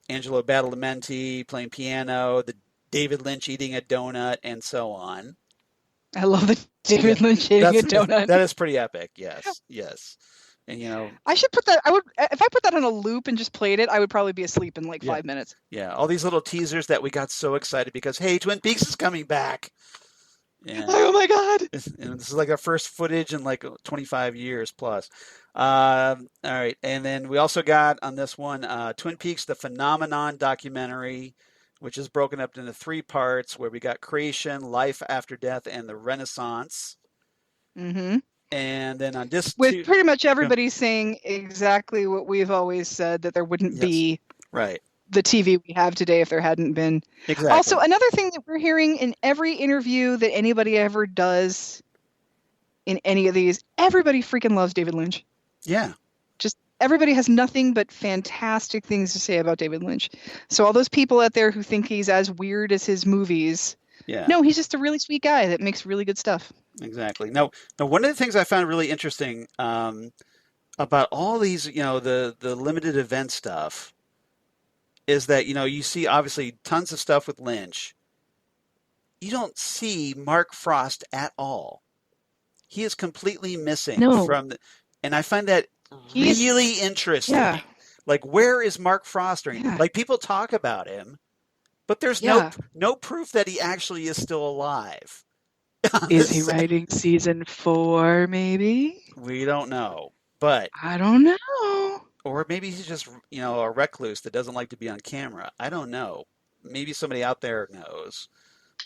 Angelo Badalamenti playing piano, the David Lynch eating a donut, and so on. I love the David Lynch eating a donut. That is pretty epic. Yes, yes, and I should put that. I would if I put that on a loop and just played it. I would probably be asleep in like 5 minutes. Yeah, all these little teasers that we got so excited because hey, Twin Peaks is coming back. Yeah. Oh my God! And this is like our first footage in like 25 years plus. All right, and then we also got on this one Twin Peaks: The Phenomenon documentary, which is broken up into 3 parts, where we got creation, life after death, and the Renaissance. Mm-hmm. And then on disc with 2, pretty much everybody saying exactly what we've always said, that there wouldn't be right the TV we have today if there hadn't been. Exactly. Also, another thing that we're hearing in every interview that anybody ever does in any of these, everybody freaking loves David Lynch. Yeah. Just everybody has nothing but fantastic things to say about David Lynch. So all those people out there who think he's as weird as his movies, no, he's just a really sweet guy that makes really good stuff. Exactly. Now, one of the things I found really interesting about all these, the limited event stuff, is that you see obviously tons of stuff with Lynch. You don't see Mark Frost at all. He is completely missing from and I find that really interesting. Yeah. Like, where is Mark Frost? Like, people talk about him, but there's no proof that he actually is still alive. Is he writing season 4, maybe? We don't know, but I don't know. Or maybe he's just, a recluse that doesn't like to be on camera. I don't know. Maybe somebody out there knows.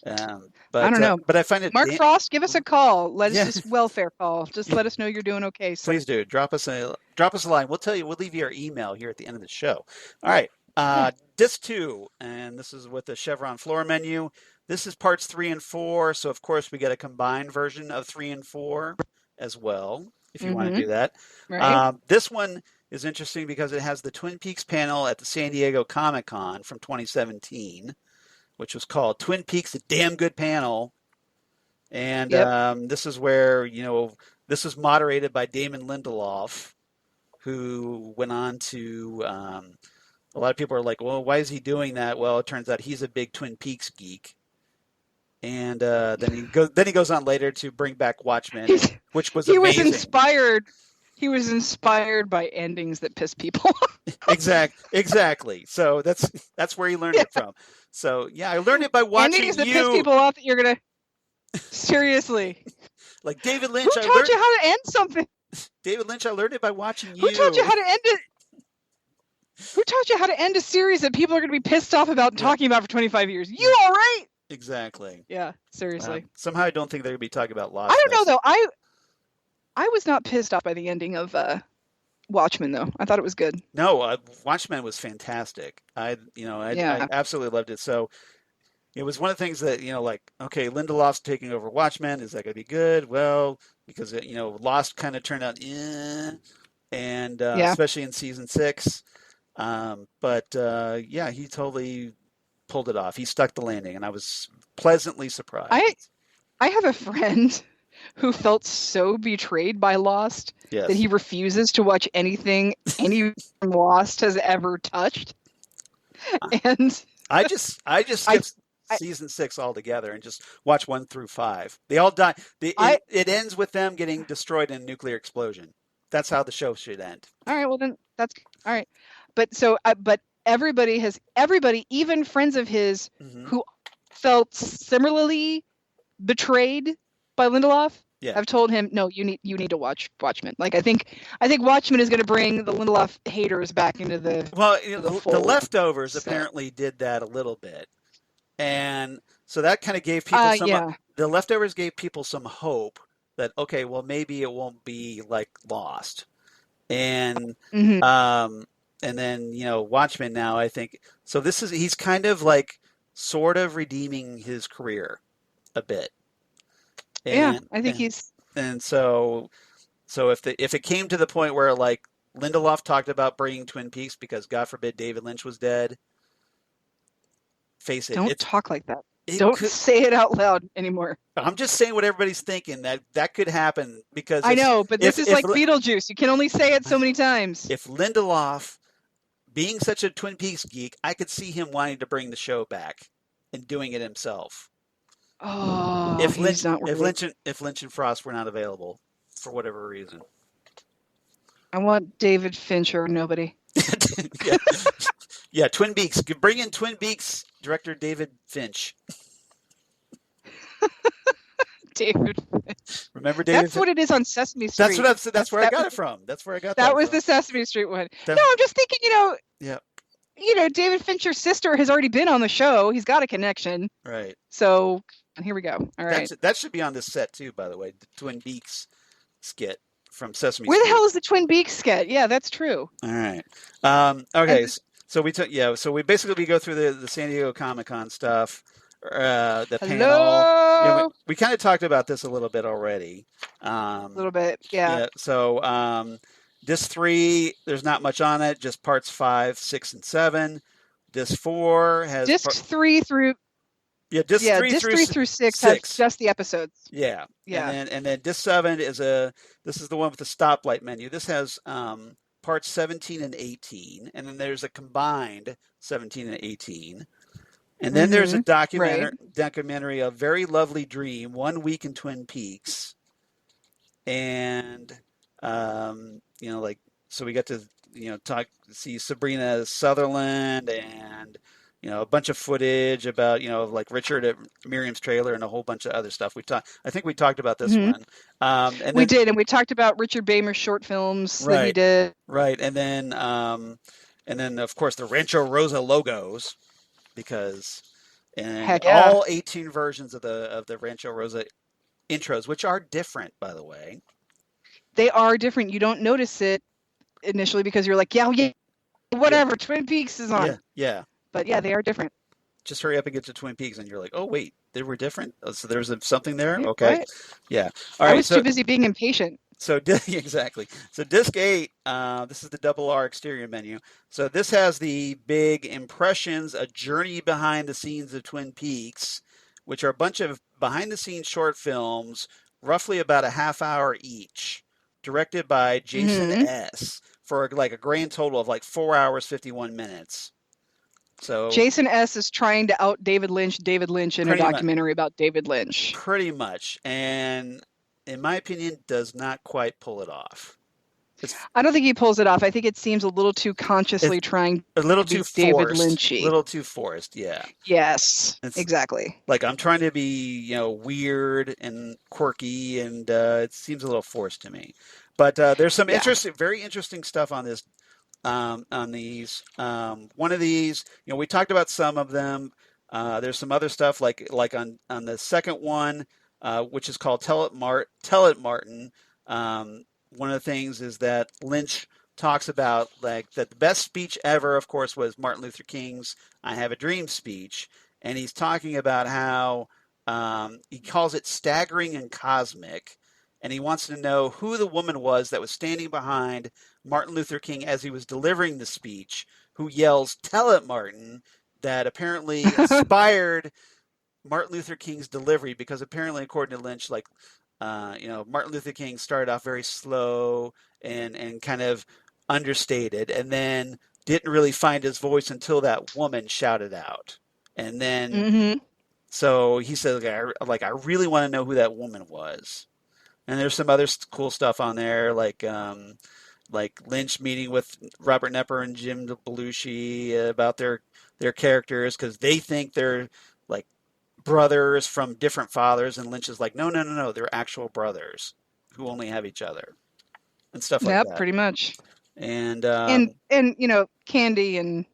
But I don't know. But I find it. Mark Frost, give us a call. Let us just welfare call. Just let us know you're doing okay. So. Please do. Drop us a line. We'll leave you our email here at the end of the show. All right. Disc 2, and this is with the Chevron floor menu. This is parts 3 and 4. So of course we get a combined version of 3 and 4 as well, if you want to do that. Right. This one is interesting because it has the Twin Peaks panel at the San Diego Comic-Con from 2017, which was called Twin Peaks: A Damn Good Panel. And this is where, this was moderated by Damon Lindelof, who went on to, a lot of people are like, well, why is he doing that? Well, it turns out he's a big Twin Peaks geek. And then he goes on later to bring back Watchmen, which was amazing. He was inspired by endings that piss people off. Exactly. So that's where he learned it from. So I learned it by watching endings that piss people off that you're gonna seriously. Like David Lynch. Who taught you how to end something? David Lynch. I learned it by watching you. Who taught you how to end it? Who taught you how to end a series that people are going to be pissed off about and talking about for 25 years? You all right? Exactly. Yeah, seriously. Somehow I don't think they're going to be talking about Lost. I don't know, though. I was not pissed off by the ending of Watchmen, though. I thought it was good. No, Watchmen was fantastic. I absolutely loved it. So it was one of the things that, okay, Lindelof's taking over Watchmen. Is that going to be good? Well, because, Lost kind of turned out, and especially in season 6. But he totally pulled it off. He stuck the landing, and I was pleasantly surprised. I have a friend who felt so betrayed by Lost that he refuses to watch anything any Lost has ever touched. And I just skipped season 6 altogether and just watch 1 through 5. They all die. It ends with them getting destroyed in a nuclear explosion. That's how the show should end. All right, well then that's all right. But everybody, even friends of his who felt similarly betrayed by Lindelof, have told him, no, you need to watch Watchmen. Like I think Watchmen is going to bring the Lindelof haters back into the the Leftovers apparently did that a little bit, and So that kind of gave people some, Yeah. the leftovers gave people some hope that, okay, well, maybe it won't be like Lost. And, Hmm. um, and then, Watchmen now, I think, so he's kind of like sort of redeeming his career a bit. Yeah, And, I think and, he's. and so if it came to the point where like Lindelof talked about bringing Twin Peaks because God forbid David Lynch was dead, face it, Don't talk like that. it Don't could. say it out loud anymore. I'm just saying what everybody's thinking that could happen because I know, but this if is if like Beetlejuice. You can only say it so many times. if Lindelof, being such a Twin Peaks geek, I could see him wanting to bring the show back and doing it himself. Oh, If he's Lynch not really. if Lynch and Frost were not available for whatever reason. I want David Fincher. Nobody. Yeah. Yeah, Twin Peaks. Bring in Twin Peaks director David Finch. David. Remember David? That's what it is on Sesame Street. That's where I got it from. That's where I got That was from. the Sesame Street one. That- No, I'm just thinking. Yeah. David Fincher's sister has already been on the show. He's got a connection. Right. So here we go. All right. That should be on this set too, by the way. The Twin Peaks skit from Sesame Where Street. the hell is the Twin Peaks skit? Yeah, that's true. All right. Okay. So we basically go through the San Diego Comic-Con stuff, the panel. Hello. We kind of talked about this a little bit already. A little bit. Yeah. So disc 3, there's not much on it, just parts 5, 6, and 7. Disc 4 has Discs 3 through. Yeah, disc Yeah, 3 disc through 3 through 6 has just the episodes. Yeah. Yeah. And then disc 7 this is the one with the stoplight menu. This has parts 17 and 18, and then there's a combined 17 and 18. And then there's a documentary, A Very Lovely Dream, 1 Week in Twin Peaks. And so we got to see Sabrina Sutherland and a bunch of footage about like Richard at Miriam's trailer and a whole bunch of other stuff. I think we talked about this one. And we did, and we talked about Richard Bamer's short films that he did. Right, and then of course the Rancho Rosa logos, because all 18 versions of the Rancho Rosa intros, which are different, by the way. They are different. You don't notice it initially because you're like, yeah, whatever. Twin Peaks is on. Yeah. But yeah, they are different. Just hurry up and get to Twin Peaks, and you're like, oh wait, they were different. So there's something there. Yeah, okay. Right. Yeah. All right. I was too busy being impatient. So exactly. So disc 8, this is the double R exterior menu. So this has the big impressions, a journey behind the scenes of Twin Peaks, which are a bunch of behind the scenes short films, roughly about a half hour each, directed by Jason S. for like a grand total of like 4 hours, 51 minutes. So Jason S. is trying to out David Lynch in a documentary about David Lynch. Pretty much. And in my opinion, does not quite pull it off. I don't think he pulls it off. I think it seems a little too consciously trying a little to too be David forced. Lynchy. A little too forced, yeah. Yes, exactly. Like I'm trying to be, weird and quirky, and it seems a little forced to me. But there's some very interesting stuff on this. On these, one of these, we talked about some of them. There's some other stuff like on the second one, which is called Tell It Martin. One of the things is that Lynch talks about like that the best speech ever, of course, was Martin Luther King's "I Have a Dream" speech, and he's talking about how he calls it staggering and cosmic. And he wants to know who the woman was that was standing behind Martin Luther King as he was delivering the speech, who yells, "Tell it, Martin," that apparently inspired Martin Luther King's delivery, because apparently, according to Lynch, like, Martin Luther King started off very slow and kind of understated, and then didn't really find his voice until that woman shouted out. And then, so he said, I really want to know who that woman was. And there's some other cool stuff on there, like Lynch meeting with Robert Knepper and Jim Belushi about their characters, because they think they're like brothers from different fathers, and Lynch is like, no, they're actual brothers who only have each other, and stuff like that. Yeah, pretty much. And Candy and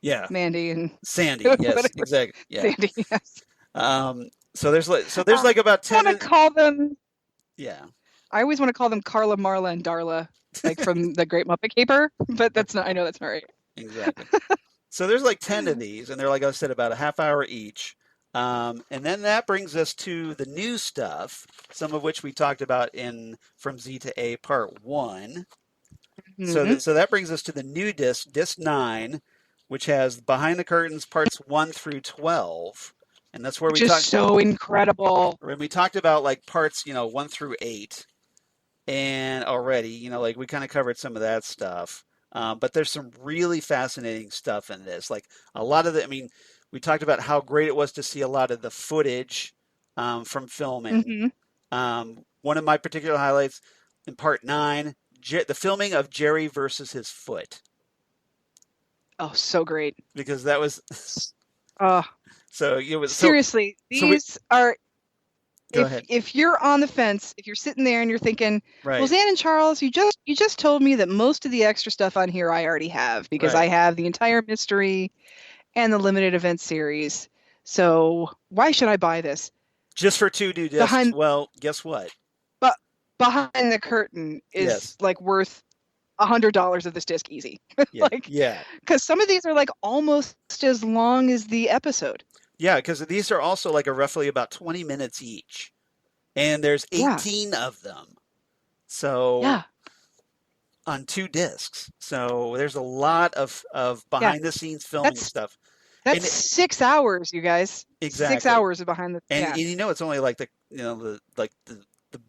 yeah, Mandy and Sandy, yes, exactly, yeah. Sandy, yes. So there's like about I 10. want to call them. Yeah. I always want to call them Carla, Marla, and Darla, like from the Great Muppet Caper, but that's not. I know that's not right. Exactly. So there's like 10 of these, and they're, like I said, about a half hour each. And then that brings us to the new stuff, some of which we talked about in From Z to A Part 1. Hmm. So that brings us to the new disc, Disc 9, which has Behind the Curtains Parts 1 through 12. And that's where Which is talked so incredible. when we talked about like parts, 1 through 8. And already, like we kind of covered some of that stuff. But there's some really fascinating stuff in this. Like a lot of I mean, we talked about how great it was to see a lot of the footage from filming. Hmm. One of my particular highlights in part 9, the filming of Jerry versus his foot, Oh, so great. because that was Uh, so it was so seriously, so we these are go if ahead. if you're on the fence, if you're sitting there and you're thinking, well, Right, Zan and Charles, you just told me that most of the extra stuff on here I already have because right. I have the entire mystery and the limited event series. So why should I buy this? Just for 2 new discs. Behind Well, guess what? but behind the curtain is Yes. like worth $100 of this disc easy. Yeah. Like, Yeah. because some of these are like almost as long as the episode. Yeah, because these are also like a roughly about 20 minutes each, and there's Yeah, 18 of them. So yeah, on 2 discs. So there's a lot of yeah. behind the scenes filming That's stuff. that's And 6 hours, you guys. Six exactly. hours of behind the And yeah. it's only like the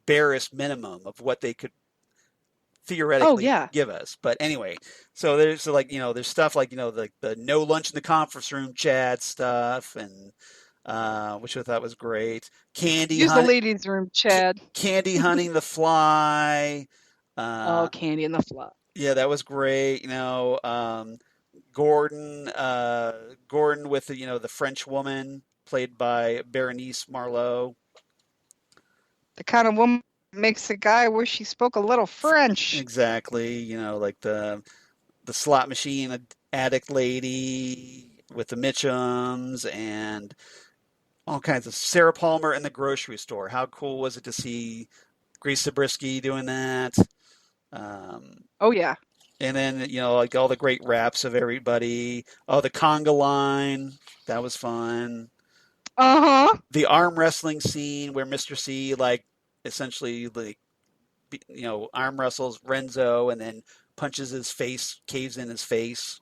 barest minimum of what they could Oh theoretically yeah. give us. But anyway, so there's like, there's stuff like, like the no lunch in the conference room Chad stuff, and which I thought was great. Use the ladies' room, Chad. Candy hunting the fly. Oh, Uh, Candy and the Fly. yeah, that was great. Gordon, Gordon with the French woman played by Berenice Marlowe. The kind of woman that makes a guy wish he spoke a little French. Exactly. Like the slot machine addict lady with the Mitchums, and all kinds of Sarah Palmer in the grocery store. How cool was it to see Grace Zabriskie doing that? Um, Oh yeah. and then, like all the great raps of everybody. Oh, the conga line. That was fun. Uh-huh. The arm wrestling scene where Mr. C, like, essentially, like, arm wrestles Renzo and then punches his face, caves in his face.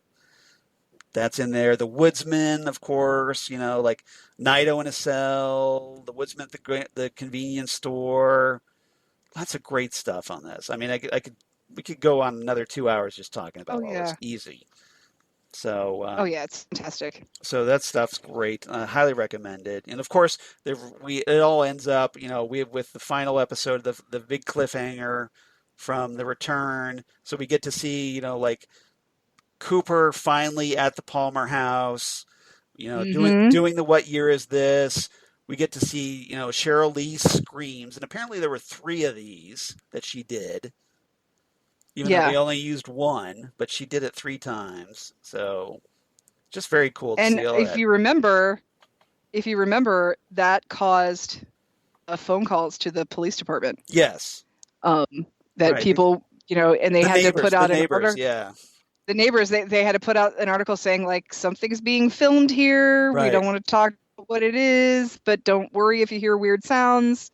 That's in there. The Woodsman, of course, like Naito in a cell, the Woodsman at the convenience store. Lots of great stuff on this. I mean, we could go on another 2 hours just talking Oh about all this. yeah. Easy. So, Oh yeah, it's fantastic. so that stuff's great. Highly recommended. And of course, it all ends up, with the final episode, the big cliffhanger from the return. So we get to see, like Cooper finally at the Palmer house, Mm-hmm. doing the What Year Is This? We get to see, Sheryl Lee's screams, and apparently there were 3 of these that she did, even though Yeah. they only used one, but she did it 3 times. So just very cool to And see all that. if you remember, that caused phone calls to the police department. Yes, Um, that right. people, and they had to put The out an neighbors, order. yeah, The neighbors, they had to put out an article saying like something's being filmed here. We right. don't want to talk about what it is, but don't worry if you hear weird sounds.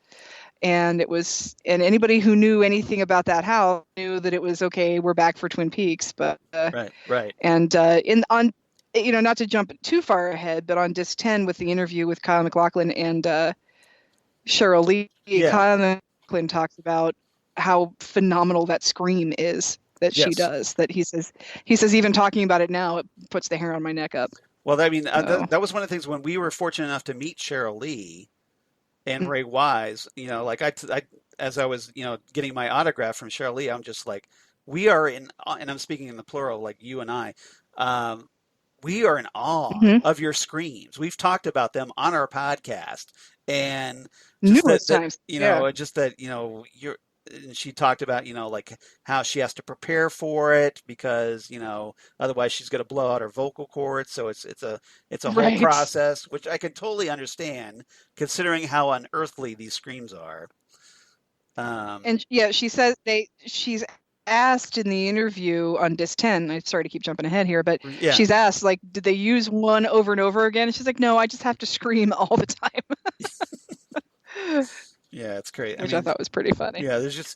And and anybody who knew anything about that house knew that it was okay. We're back for Twin Peaks, but Right, right. and in on not to jump too far ahead, but on disc 10 with the interview with Kyle MacLachlan and Sheryl Lee, Yeah, Kyle MacLachlan talks about how phenomenal that scream is that she yes. does. That he says even talking about it now, it puts the hair on my neck up. Well, I mean, So that was one of the things when we were fortunate enough to meet Sheryl Lee and Ray Wise. Like as I was, getting my autograph from Sheryl Lee, I'm just like, we are and I'm speaking in the plural, like you and I. Um, we are in awe mhm. of your screams. We've talked about them on our podcast, and just Numerous times. Yeah. just that, and she talked about, like how she has to prepare for it because, otherwise she's going to blow out her vocal cords. So it's a whole Right. process, which I can totally understand considering how unearthly these screams are. Um, And yeah, she's asked in the interview on Disc 10. I'm sorry to keep jumping ahead here, but yeah. she's asked, like, did they use one over and over again? And she's like, no, I just have to scream all the time, Yeah, it's great. I which I mean, thought was pretty funny. yeah, there's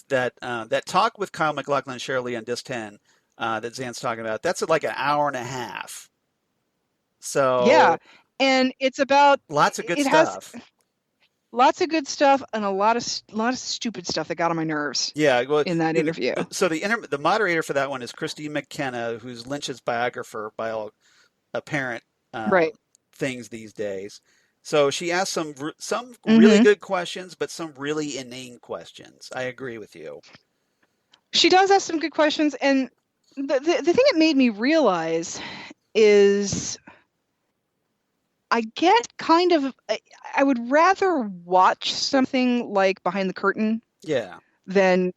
that talk with Kyle MacLachlan and Sheryl on Disc 10 that Zan's talking about. That's like an hour and a half. Yeah, So and it's about lots of good it has stuff. lots of good stuff and a lot of stupid stuff that got on my nerves Yeah, well, in that interview. so the moderator for that one is Christine McKenna, who's Lynch's biographer by all apparent Right. things these days. So she asked some really Hmm. good questions, but some really inane questions. I agree with you. She does ask some good questions, and the thing it made me realize is I get kind of I would rather watch something like Behind the Curtain Yeah, than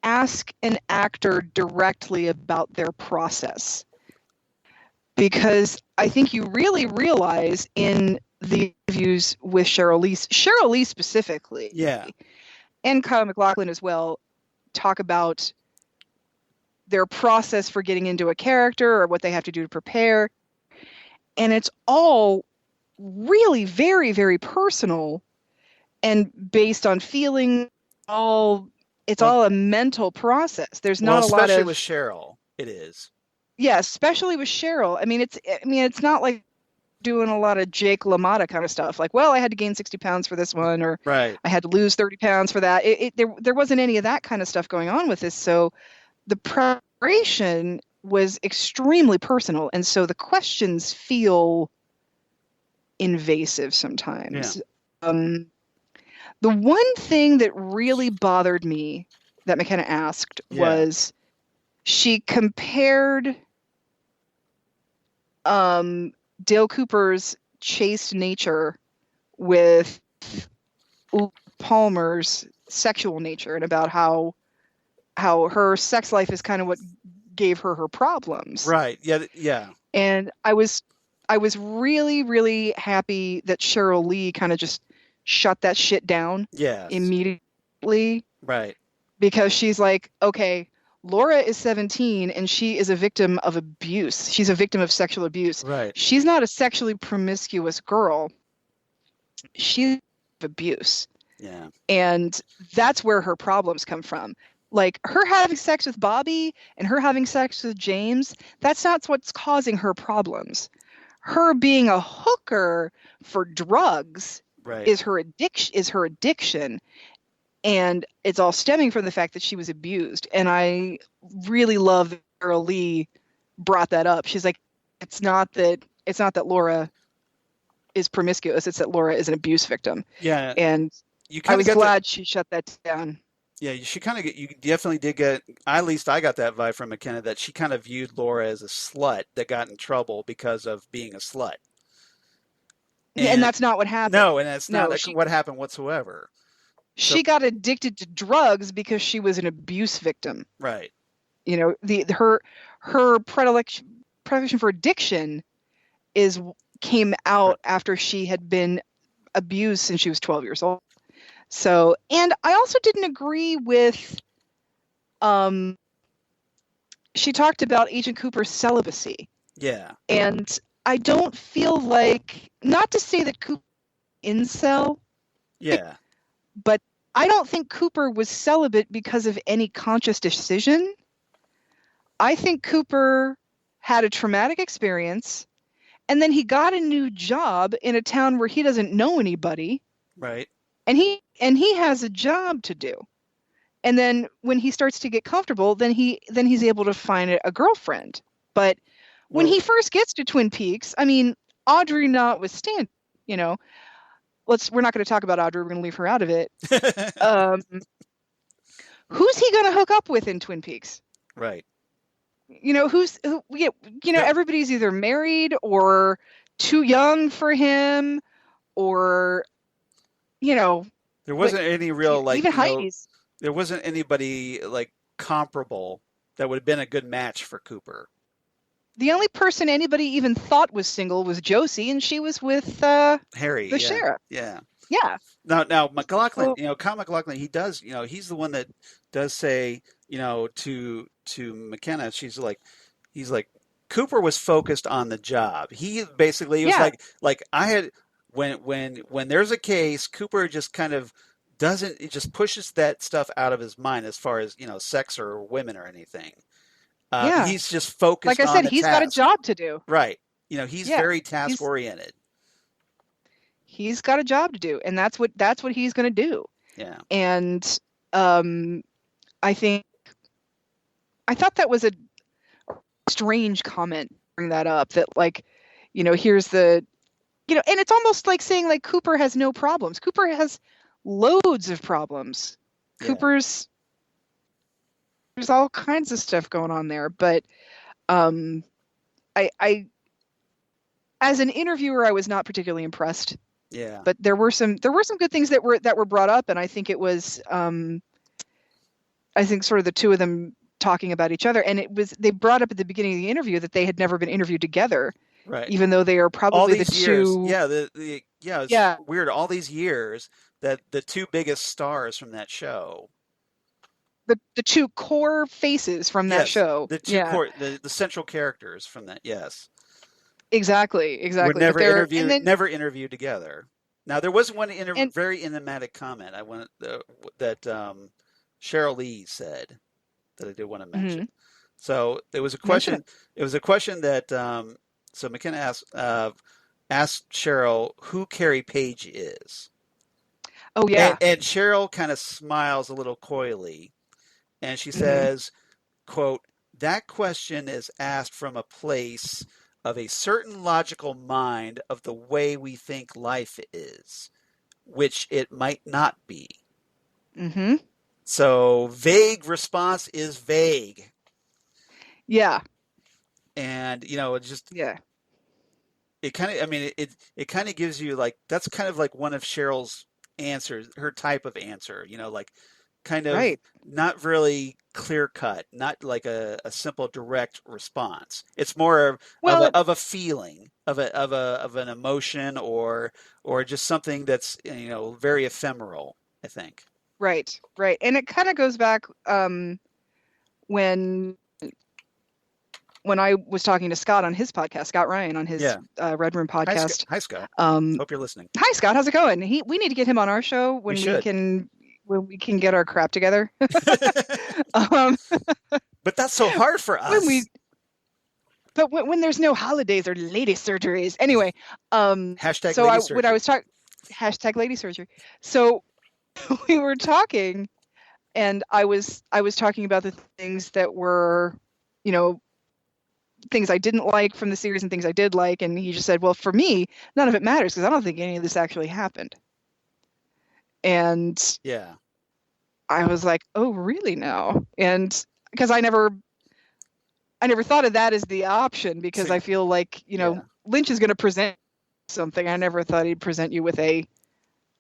ask an actor directly about their process, because I think you really realize in the interviews with Sheryl Lee specifically, yeah, and Kyle MacLachlan as well, talk about their process for getting into a character or what they have to do to prepare. And it's all really very, very personal and based on feeling. It's well, all a mental process. There's well, not a lot especially with of, Sheryl, it is. yeah, especially with Sheryl. It's not like doing a lot of Jake LaMotta kind of stuff. Like, well, I had to gain 60 pounds for this one, or Right. I had to lose 30 pounds for that. There wasn't any of that kind of stuff going on with this. So the preparation was extremely personal. And so the questions feel invasive sometimes. The one thing that really bothered me that McKenna asked was she compared Dale Cooper's chaste nature with Palmer's sexual nature, and about how her sex life is kind of what gave her problems. Right. Yeah. Yeah. And I was really, really happy that Sheryl Lee kind of just shut that shit down Yes. immediately. Right. Because she's like, okay, Laura is 17 and she is a victim of abuse. She's a victim of sexual abuse. Right. She's not a sexually promiscuous girl. She's abuse. Yeah. And that's where her problems come from. Like, her having sex with Bobby and her having sex with James, that's not what's causing her problems. Her being a hooker for drugs Right. is her addiction. And it's all stemming from the fact that she was abused. And I really love that Sheryl Lee brought that up. She's like, it's not that Laura is promiscuous, it's that Laura is an abuse victim. Yeah. And I was glad she shut that down. Yeah, you definitely did get, at least I got that vibe from McKenna, that she kind of viewed Laura as a slut that got in trouble because of being a slut. And that's not what happened. No, and that's not what happened whatsoever. She got addicted to drugs because she was an abuse victim. Right. You know, her predilection for addiction came out after she had been abused since she was 12 years old. So, and I also didn't agree with, she talked about Agent Cooper's celibacy. Yeah. And I don't feel like, not to say that Cooper incel. Yeah. But I don't think Cooper was celibate because of any conscious decision. I think Cooper had a traumatic experience, and then he got a new job in a town where he doesn't know anybody. Right. And he has a job to do. And then when he starts to get comfortable, then he's able to find a girlfriend. But when he first gets to Twin Peaks, I mean, Audrey notwithstanding, you know, we're not going to talk about Audrey. We're going to leave her out of it. Who's he going to hook up with in Twin Peaks? Right. You know, everybody's either married or too young for him, or, you know, There But wasn't any real even Heidi's. there wasn't anybody like comparable that would have been a good match for Cooper. The only person anybody even thought was single was Josie, and she was with Harry, the yeah, sheriff. yeah. Yeah. Now MacLachlan, So, Kyle MacLachlan, he does, he's the one that does say, to McKenna, he's like, Cooper was focused on the job. He basically was yeah. like I had when there's a case, Cooper just kind of doesn't, it just pushes that stuff out of his mind as far as, sex or women or anything. Yeah. He's just Like focused I on said, the he's got a task. job to do. Right. He's Yeah. very task oriented. He's got a job to do, and that's what he's going to do. Yeah. And I thought that was a strange comment to bring that up, that like, here's the, and it's almost like saying like Cooper has no problems. Cooper has loads of problems. Yeah. There's all kinds of stuff going on there, but I as an interviewer, I was not particularly impressed. Yeah. But there were some good things that were brought up, and I think it was I think sort of the two of them talking about each other, and they brought up at the beginning of the interview that they had never been interviewed together, right? Even though they are probably the two. It's weird. All these years that the two biggest stars from that show, the two core faces from that show, the two core, the central characters from that, yes. Exactly. Were never interviewed together. Now there was one very enigmatic comment that Sheryl Lee said that I did want to mention. Mm-hmm. So it was a question. It was a question that so McKenna asked Sheryl who Carrie Page is. Oh yeah. And Sheryl kind of smiles a little coyly, and she says, "quote That question is asked from a place of a certain logical mind of the way we think life is, which it might not be." Mm-hmm. So vague response is vague. Yeah. And, it just... Yeah. It kind of, it kind of gives you, like, that's kind of like one of Cheryl's answers, her type of answer, like, kind of not really clear cut, not like a simple direct response. It's more of a feeling, of an emotion, or just something that's very ephemeral, I think. Right. And it kind of goes back when I was talking to Scott on his podcast, Scott Ryan on his Red Room podcast. Hi Scott. Hope you're listening. Hi Scott, how's it going? We need to get him on our show when we can get our crap together. But that's so hard for us. But when there's no holidays or lady surgeries. Anyway, hashtag lady surgery. When I was talking, hashtag lady surgery. So we were talking, and I was talking about the things that were, things I didn't like from the series and things I did like, and he just said, well, for me, none of it matters because I don't think any of this actually happened. And I was like, oh, really now? And because I never thought of that as the option, because I feel like, Lynch is going to present something. I never thought he'd present you with a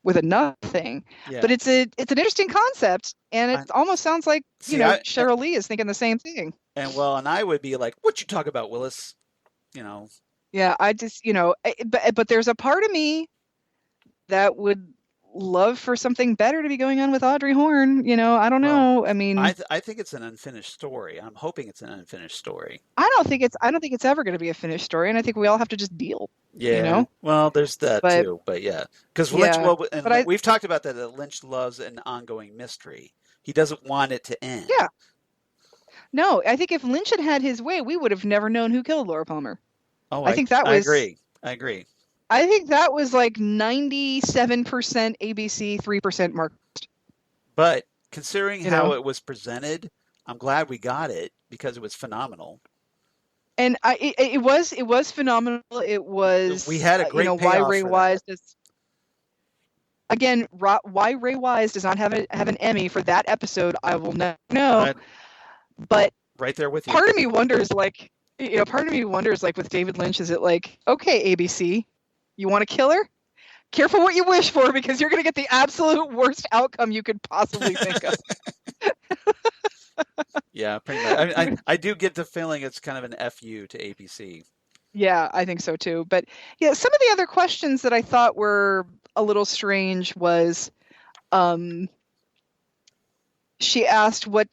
nothing. Yeah. But it's an interesting concept, and it almost sounds like, Sheryl Lee is thinking the same thing. And I would be like, what you talk about, Willis? Yeah, I just, but there's a part of me that would love for something better to be going on with Audrey Horne. I don't know. I mean, I think it's an unfinished story. I'm hoping it's an unfinished story. I don't think it's ever going to be a finished story, and I think we all have to just deal. Yeah. Well, there's that too, but because Lynch. We've talked about that Lynch loves an ongoing mystery. He doesn't want it to end. Yeah. No, I think if Lynch had had his way, we would have never known who killed Laura Palmer. Oh, I think that was. I agree. I think that was like 97% ABC, 3% Marxist. But considering how it was presented, I'm glad we got it because it was phenomenal. And it was phenomenal. It was. We had a great payoff why Ray Wise does. Again, why Ray Wise does not have an Emmy for that episode, I will never know. But right there with you. Part of me wonders, like, with David Lynch, is it like, okay, ABC, you want to kill her? careful what you wish for, because you're going to get the absolute worst outcome you could possibly think of. Yeah, pretty much. I do get the feeling it's kind of an FU to ABC. Yeah, I think so too. But yeah, some of the other questions that I thought were a little strange was, she asked what,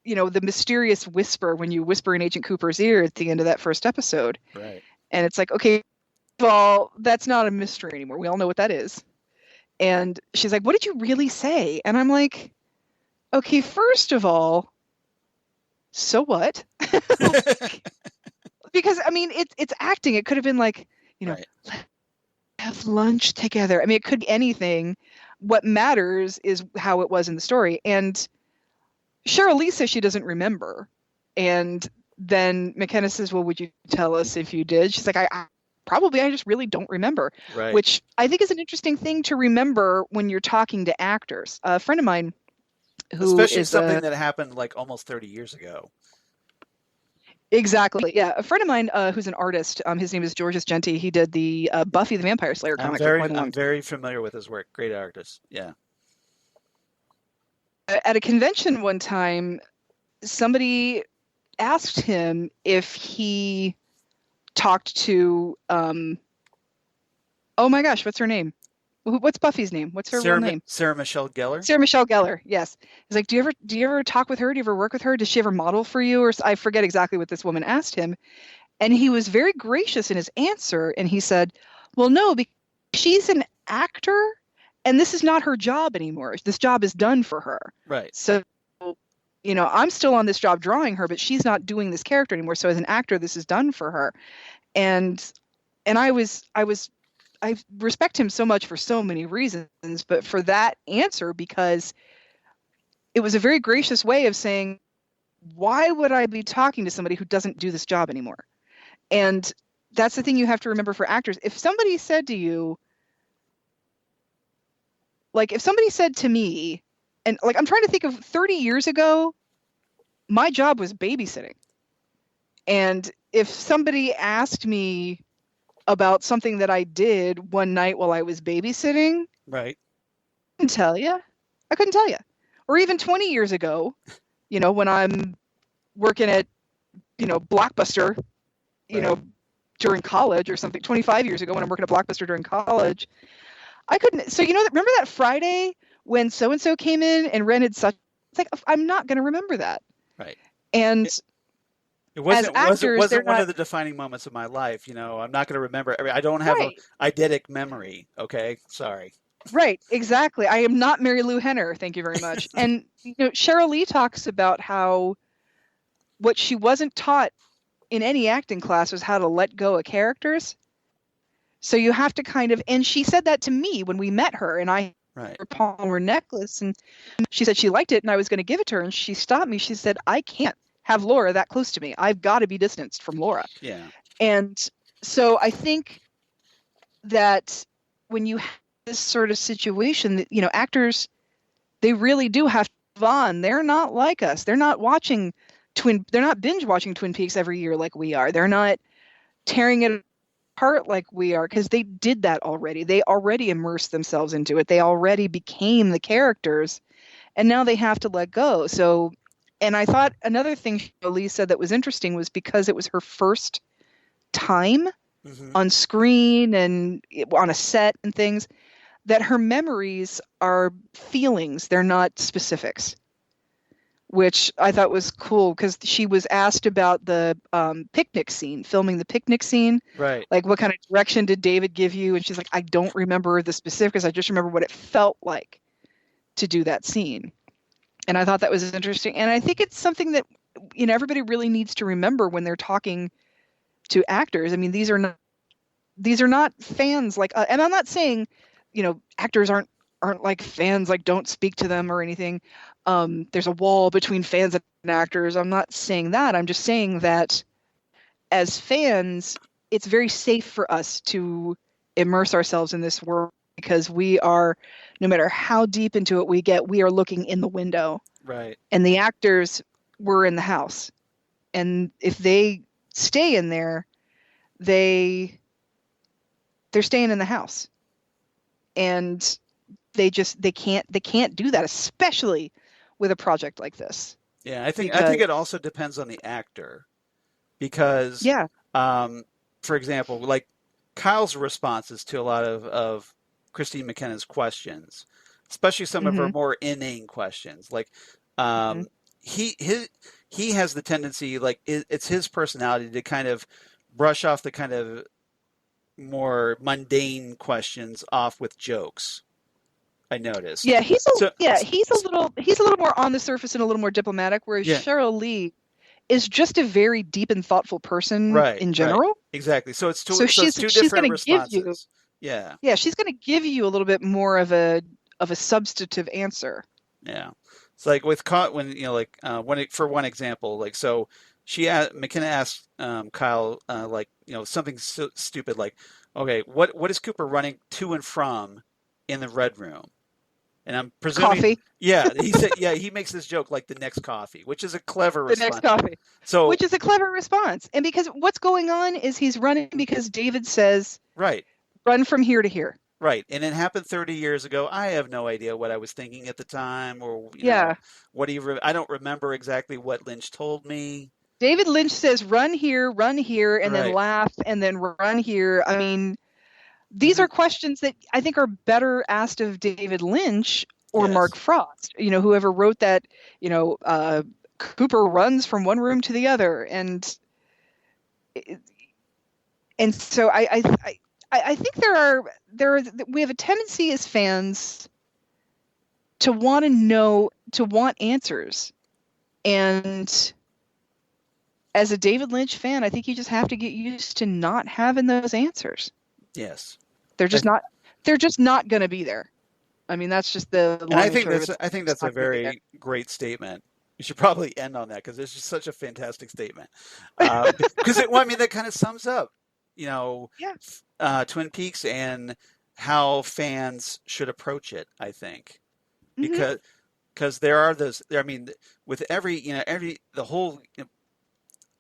the mysterious whisper when you whisper in Agent Cooper's ear at the end of that first episode. Right. And it's like, okay, well, that's not a mystery anymore. We all know what that is. And she's like, what did you really say? And I'm like, okay, first of all, so what? Because, I mean, it's acting. It could have been like, Right. let's have lunch together. I mean, it could be anything. What matters is how it was in the story. And Sheryl Lee says she doesn't remember. And then McKenna says, well, would you tell us if you did? She's like, I just really don't remember. Right. Which I think is an interesting thing to remember when you're talking to actors. A friend of mine who Especially is something that happened like almost 30 years ago. Exactly. Yeah. A friend of mine who's an artist, his name is Georges Genti. He did the Buffy the Vampire Slayer comic for quite a long time. I'm very familiar with his work. Great artist. Yeah. At a convention one time, somebody asked him if he talked to, oh my gosh, what's her name? What's Buffy's name? What's her real name? Sarah Michelle Gellar. Sarah Michelle Gellar. Yes. He's like, do you ever talk with her? Do you ever work with her? Does she ever model for you? Or I forget exactly what this woman asked him. And he was very gracious in his answer. And he said, well, no, because she's an actor and this is not her job anymore. This job is done for her. Right. So, I'm still on this job drawing her, but she's not doing this character anymore. So as an actor, this is done for her. And I respect him so much for so many reasons, but for that answer, because it was a very gracious way of saying, why would I be talking to somebody who doesn't do this job anymore? And that's the thing you have to remember for actors. If somebody said to you, like if somebody said to me, and like I'm trying to think of 30 years ago, my job was babysitting. And if somebody asked me about something that I did one night while I was babysitting, right, I couldn't tell you. Or even 20 years ago, when I'm working at, Blockbuster, right. During college or something, 25 years ago when I'm working at Blockbuster during college, I couldn't. So, remember that Friday when so-and-so came in and rented such, it's like, I'm not going to remember that. Right. And it wasn't one not of the defining moments of my life. I'm not going to remember. I don't have right. an eidetic memory. Okay. Sorry. Right. Exactly. I am not Mary Lou Henner. Thank you very much. And, Sheryl Lee talks about how what she wasn't taught in any acting class was how to let go of characters. So you have to kind of, and she said that to me when we met her, and I right. her Palmer necklace, and she said she liked it and I was going to give it to her, and she stopped me. She said, I can't have Laura that close to me. I've got to be distanced from Laura. Yeah. And so I think that when you have this sort of situation that, actors, they really do have to move on. They're not like us. They're not binge watching Twin Peaks every year like we are. They're not tearing it apart like we are, because they did that already. They already immersed themselves into it. They already became the characters, and now they have to let go. So, and I thought another thing Lee said that was interesting was because it was her first time on screen and on a set and things, that her memories are feelings. They're not specifics, which I thought was cool, because she was asked about the picnic scene, filming the picnic scene. Right. Like, what kind of direction did David give you? And she's like, I don't remember the specifics. I just remember what it felt like to do that scene. And I thought that was interesting. And I think it's something that, everybody really needs to remember when they're talking to actors. I mean, these are not fans like, and I'm not saying, actors aren't like fans, like don't speak to them or anything. There's a wall between fans and actors. I'm not saying that. I'm just saying that as fans, it's very safe for us to immerse ourselves in this world, because we are, no matter how deep into it we get, we are looking in the window. Right. And the actors were in the house. And if they stay in there, they're staying in the house. and they can't do that, especially with a project like this. Yeah, I think it also depends on the actor because, Yeah. For example, like Kyle's responses to a lot of Christine McKenna's questions, especially some of her Mm-hmm. more inane questions, like Mm-hmm. um, he has the tendency, like it's his personality to kind of brush off the kind of more mundane questions off with jokes. I noticed. Yeah, So, he's a little more on the surface and a little more diplomatic, whereas yeah, Sheryl Lee is just a very deep and thoughtful person right, in right, general. exactly. So it's two she's different going to give you responses. Yeah, she's going to give you a little bit more of a substantive answer. yeah. It's like with when like for one example, like so McKenna asked Kyle like something so stupid like, okay, what is Cooper running to and from in the red room? And I'm presuming, Coffee, yeah, he said, yeah, he makes this joke like the next coffee, which is a clever the next response. coffee, So, which is a clever response. And because what's going on is he's running because David says, right, run from here to here. right. And it happened 30 years ago. I have no idea what I was thinking at the time or, Yeah. I don't remember exactly what Lynch told me. David Lynch says, run here, and then Right. laugh, and then run here. I mean, these Hmm. are questions that I think are better asked of David Lynch or Mark Yes. Frost, whoever wrote that, Cooper runs from one room to the other. And so I think we have a tendency as fans to want to want answers. And as a David Lynch fan, I think you just have to get used to not having those answers. Yes. They're just not going to be there. I mean, that's just the long And and short of it. I think that's a very great statement. You should probably end on that because it's just such a fantastic statement. Because I mean, that kind of sums up, Yeah. Twin Peaks and how fans should approach it. I think Mm-hmm. because there are those. I mean, with the whole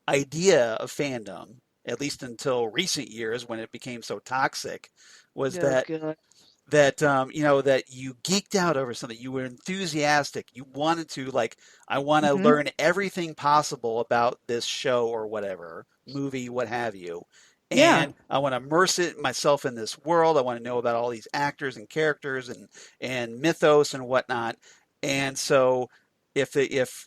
idea of fandom, at least until recent years when it became so toxic, was Oh, God. that you geeked out over something, you were enthusiastic, you wanted to like, I want to Mm-hmm. learn everything possible about this show or whatever movie, what have you, Yeah. and I want to immerse myself in this world. I want to know about all these actors and characters and mythos and whatnot. And so if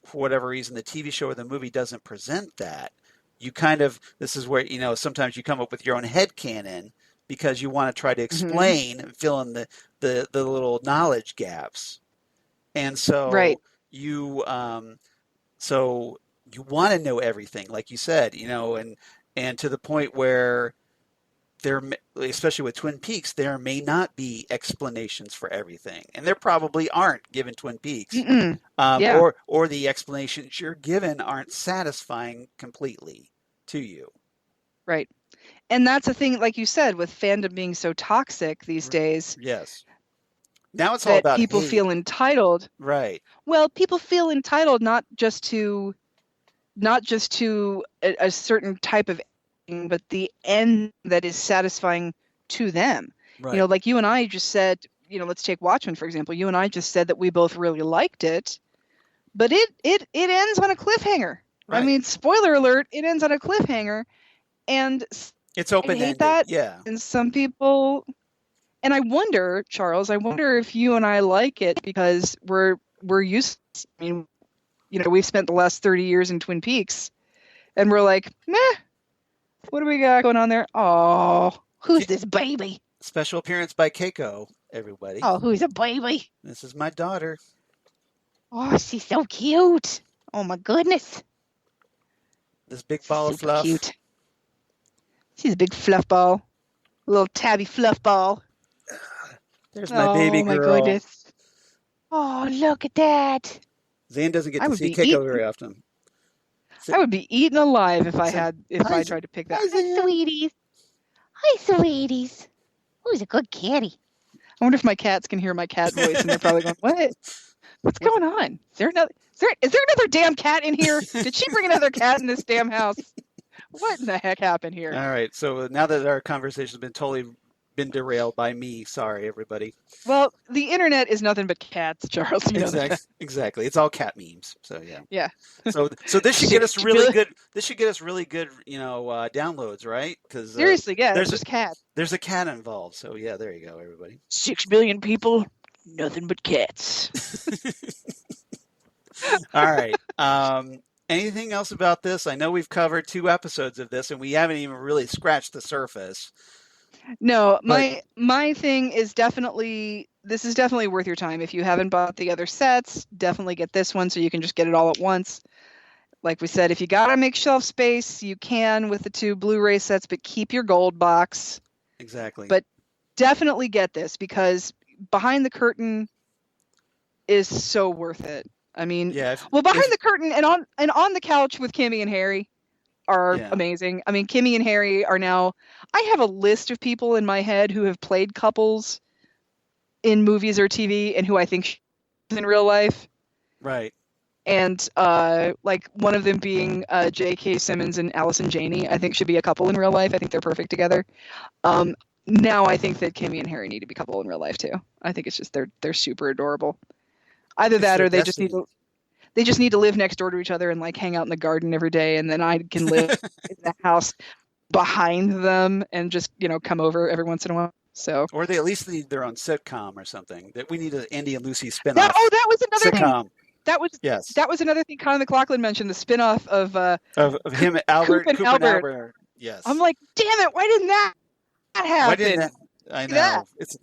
for whatever reason the TV show or the movie doesn't present that, you kind of, this is where sometimes you come up with your own headcanon because you want to try to Mm-hmm. explain and fill in the little knowledge gaps. And Right. so you want to know everything, like you said, and to the point where there, especially with Twin Peaks, there may not be explanations for everything, and there probably aren't given Twin Peaks, Mm-mm. Yeah. or the explanations you're given aren't satisfying completely to you. Right. And that's the thing, like you said, with fandom being so toxic these days, Yes. Now it's all that about people hate. feel entitled. Right. Well, people feel entitled not just to a certain type of ending, but the end that is satisfying to them. Right. Like you and I just said, let's take Watchmen, for example. You and I just said that we both really liked it, but it ends on a cliffhanger. Right. I mean, spoiler alert, it ends on a cliffhanger. And It's I open-ended. hate that. Yeah. And some people, and I wonder, Charles, if you and I like it because we're used. I mean, we've spent the last 30 years in Twin Peaks, and we're like, meh, what do we got going on there? Oh, who's this baby? Special appearance by Keiko, everybody. Oh, who's a baby? This is my daughter. Oh, she's so cute. Oh my goodness. This big ball of fluff. Cute. She's a big fluff ball. A little tabby fluff ball. There's my baby girl. Oh my goodness. Oh, look at that. Zane doesn't get to see Keiko very often. I would be eaten alive if I tried to pick that. Hi, sweeties. Hi, sweeties. Who's a good kitty? I wonder if my cats can hear my cat voice and they're probably going, "What? What's going on? Is there another damn cat in here? Did she bring another cat in this damn house? What in the heck happened here?" All right. So now that our conversation has been totally been derailed by me. Sorry, everybody. Well, the internet is nothing but cats, Charles. You know that. Exactly. It's all cat memes. So yeah. Yeah. So this should get us really good. This should get us really good, downloads, right? Because Seriously, yeah, there's just cats. there's a cat involved. So yeah, there you go, everybody. 6 billion people, nothing but cats. All right. Anything else about this? I know we've covered 2 episodes of this, and we haven't even really scratched the surface. No, my thing is definitely, this is definitely worth your time. If you haven't bought the other sets, definitely get this one so you can just get it all at once. Like we said, if you gotta make shelf space, you can with the 2 Blu-ray sets, but keep your gold box. Exactly. But definitely get this, because Behind the Curtain is so worth it. I mean, Behind the Curtain and on the couch with Kimmy and Harry are amazing. I mean, Kimmy and Harry are now, I have a list of people in my head who have played couples in movies or TV and who I think in real life. Right. And like one of them being J.K. Simmons and Allison Janney, I think should be a couple in real life. I think they're perfect together. Now I think that Kimmy and Harry need to be a couple in real life too. I think it's just they're super adorable. Either that or they just need to live next door to each other and like hang out in the garden every day, and then I can live in the house behind them and just come over every once in a while. So, or they at least need their own sitcom or something. That we need an Andy and Lucy spinoff. That was another sitcom. Thing. That was another thing. Conor MacLachlan mentioned the spinoff of him, Albert, Coop and Albert. Yes. I'm like, damn it! Why didn't that happen? Why didn't that? I know. Yeah. It's